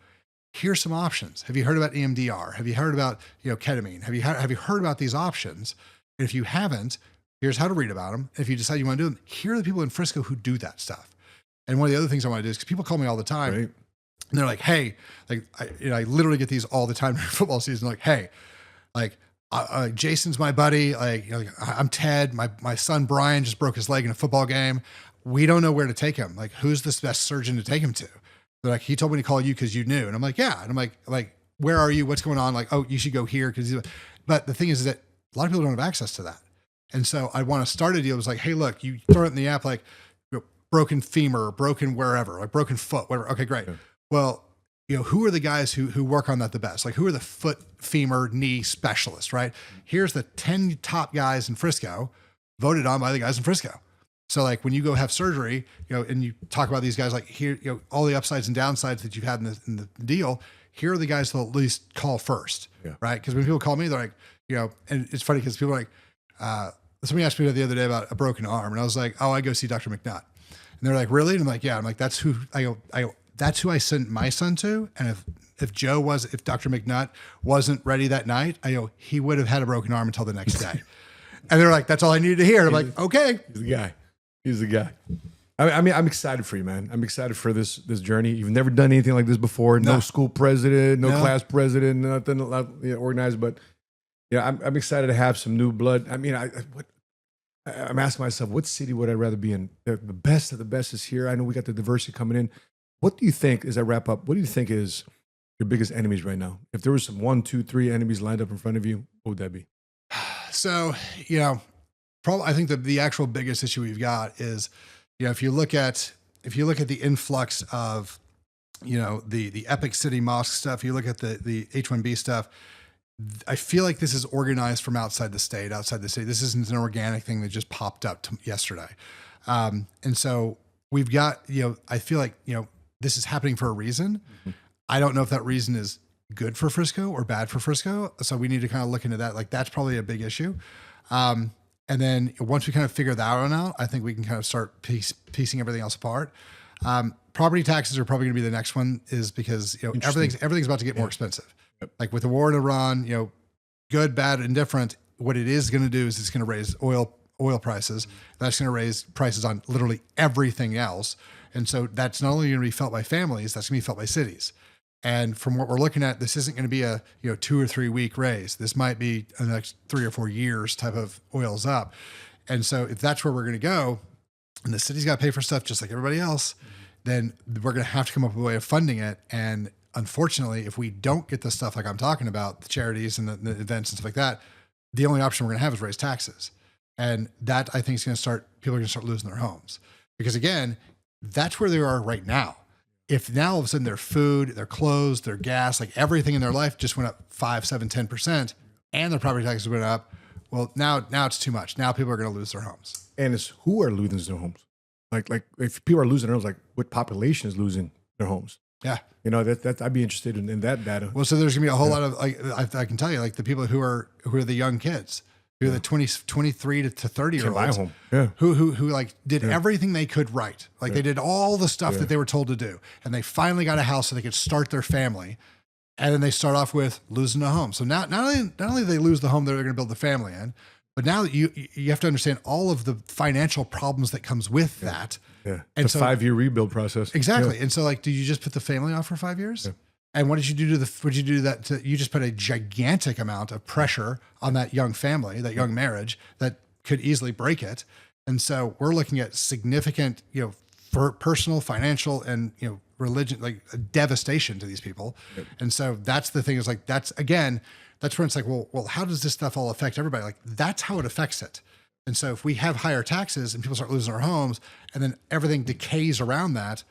here's some options. Have you heard about EMDR? Have you heard about, ketamine? Have you heard about these options? And if you haven't, here's how to read about them. And if you decide you want to do them, here are the people in Frisco who do that stuff. And one of the other things I want to do is, because people call me all the time, right, and they're like, hey, I literally get these all the time during football season. Like, hey, Jason's my buddy. I'm Ted. My son, Brian, just broke his leg in a football game. We don't know where to take him. Like, who's the best surgeon to take him to? They're like, he told me to call you because you knew. And I'm like, yeah. And I'm like, where are you? What's going on? Like, oh, you should go here. But the thing is that a lot of people don't have access to that. And so I want to start a deal. It was like, hey, look, you throw it in the app, like broken femur, broken wherever, like broken foot, whatever. Okay, great. Yeah. Well, who are the guys who work on that the best? Like, who are the foot, femur, knee specialists, right? Here's the 10 top guys in Frisco voted on by the guys in Frisco. So like when you go have surgery, and you talk about these guys, like here, all the upsides and downsides that you've had in the deal, here are the guys they'll at least call first, right? Because when people call me, they're like, and it's funny because people are like, somebody asked me the other day about a broken arm, and I was like, oh, I go see Dr. McNutt. And they're like, really? And I'm like, yeah. I'm like, that's who I sent my son to. And if Dr. McNutt wasn't ready that night, he would have had a broken arm until the next day. And they're like, that's all I needed to hear. And I'm like, okay. He's the guy. I mean, I'm excited for you, man. I'm excited for this journey. You've never done anything like this before. No school president, no class president, nothing organized. But I'm excited to have some new blood. I mean, I'm asking myself, what city would I rather be in? The best of the best is here. I know we got the diversity coming in. What do you think, as I wrap up, what do you think is your biggest enemies right now? If there was some 1, 2, 3 enemies lined up in front of you, what would that be? So, probably, I think the actual biggest issue we've got is, if you look at the influx of, the Epic City Mosque stuff, you look at the H-1B stuff, I feel like this is organized from outside the state, outside the city. This isn't an organic thing that just popped up yesterday. And so we've got, I feel like, this is happening for a reason. Mm-hmm. I don't know if that reason is good for Frisco or bad for Frisco. So we need to kind of look into that. Like, that's probably a big issue. And then once we kind of figure that one out, I think we can kind of start piecing everything else apart. Property taxes are probably going to be the next one, is because, everything's about to get more expensive. Yep. Like with the war in Iran, good, bad, indifferent, what it is going to do is it's going to raise oil prices. That's going to raise prices on literally everything else. And so that's not only going to be felt by families, that's going to be felt by cities. And from what we're looking at, this isn't going to be a 2 or 3 week raise. This might be the next 3 or 4 years type of oils up. And so if that's where we're going to go, and the city's got to pay for stuff just like everybody else, then we're going to have to come up with a way of funding it. And unfortunately, if we don't get the stuff like I'm talking about, the charities and the events and stuff like that, the only option we're going to have is raise taxes. And that, I think, is going to start, people are going to start losing their homes. Because again, that's where they are right now. if now all of a sudden their food, their clothes, their gas, like everything in their life just went up 5, 7, 10%, and their property taxes went up, well, now it's too much. Now people are going to lose their homes. And it's who are losing their homes? Like if people are losing their homes, like what population is losing their homes? Yeah. That I'd be interested in that data. Well, so there's gonna be a whole lot of, like, I can tell you, like the people who are the young kids, who are the 23 to 30 year Can't buy a olds, home. Yeah. who like did everything they could right. Like they did all the stuff that they were told to do. And they finally got a house so they could start their family. And then they start off with losing a home. So now, not only do they lose the home that they're going to build the family in, but now that you have to understand all of the financial problems that comes with that. Yeah. And the so 5-year rebuild process. exactly. Yeah. And so, like, did you just put the family off for 5 years? Yeah. And what did you do to that? You just put a gigantic amount of pressure on that young family, that young marriage that could easily break it. And so we're looking at significant, for personal, financial, and, religion, like devastation to these people. Yep. And so that's the thing, is like, that's where it's like, well, how does this stuff all affect everybody? Like, that's how it affects it. And so if we have higher taxes and people start losing their homes and then everything decays around that,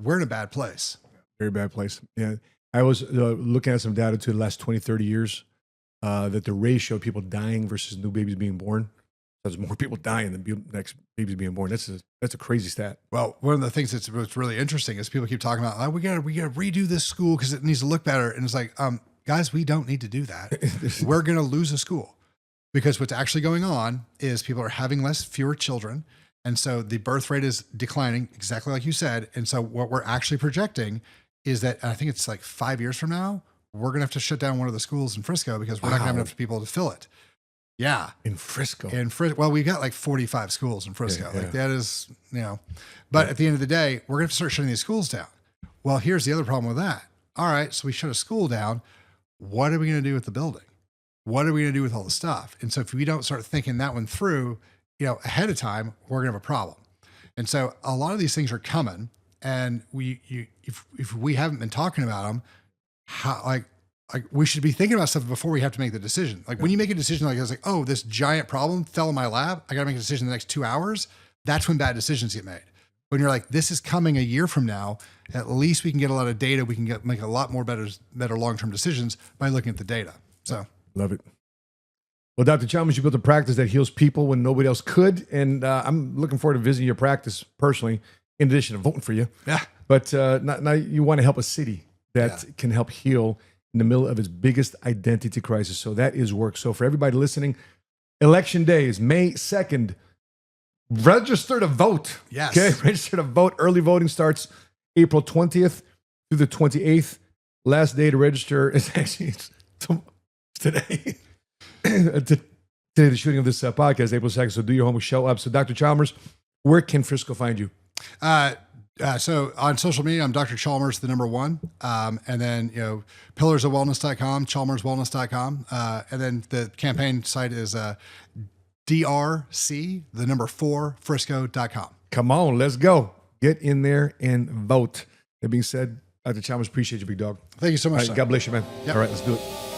we're in a bad place. Very bad place. Yeah. I was looking at some data to the last 20, 30 years that the ratio of people dying versus new babies being born, there's more people dying than next babies being born. That's a crazy stat. Well, one of the things what's really interesting is people keep talking about, we gotta redo this school because it needs to look better. And it's like, guys, we don't need to do that. We're going to lose a school, because what's actually going on is people are having fewer children. And so the birth rate is declining, exactly like you said. And so what we're actually projecting is that, I think it's like 5 years from now, we're going to have to shut down one of the schools in Frisco because we're not going to have enough people to fill it. Yeah. In Frisco. Well, we've got like 45 schools in Frisco. Yeah. Like that is, but at the end of the day, we're going to have to start shutting these schools down. Well, here's the other problem with that. All right. So we shut a school down. What are we going to do with the building? What are we going to do with all the stuff? And so if we don't start thinking that one through, ahead of time, we're going to have a problem. And so a lot of these things are coming, and if we haven't been talking about them, how, like we should be thinking about stuff before we have to make the decision. Like when you make a decision, like it's like, oh, this giant problem fell in my lap, I got to make a decision in the next 2 hours. That's when bad decisions get made. When you're like, this is coming a year from now, at least we can get a lot of data. We can make a lot more better long-term decisions by looking at the data. So love it. Well, Dr. Chalmers, you built a practice that heals people when nobody else could. And I'm looking forward to visiting your practice personally, in addition to voting for you. Yeah. But now you want to help a city that can help heal in the middle of its biggest identity crisis. So that is work. So for everybody listening, Election Day is May 2nd. Register to vote. Yes. Okay. Register to vote. Early voting starts April 20th through the 28th. Last day to register is actually today. Today, the shooting of this podcast, April 2nd. So do your homework, show up. So Dr. Chalmers, where can Frisco find you? So on social media, I'm Dr. Chalmers, the number 1. And then, pillarsofwellness.com, chalmerswellness.com. And then the campaign site is DRC, the number 4, Frisco.com. Come on, let's go. Get in there and vote. That being said, Dr. Chalmers, appreciate you, big dog. Thank you so much. All right, God bless you, man. Yep. All right, let's do it.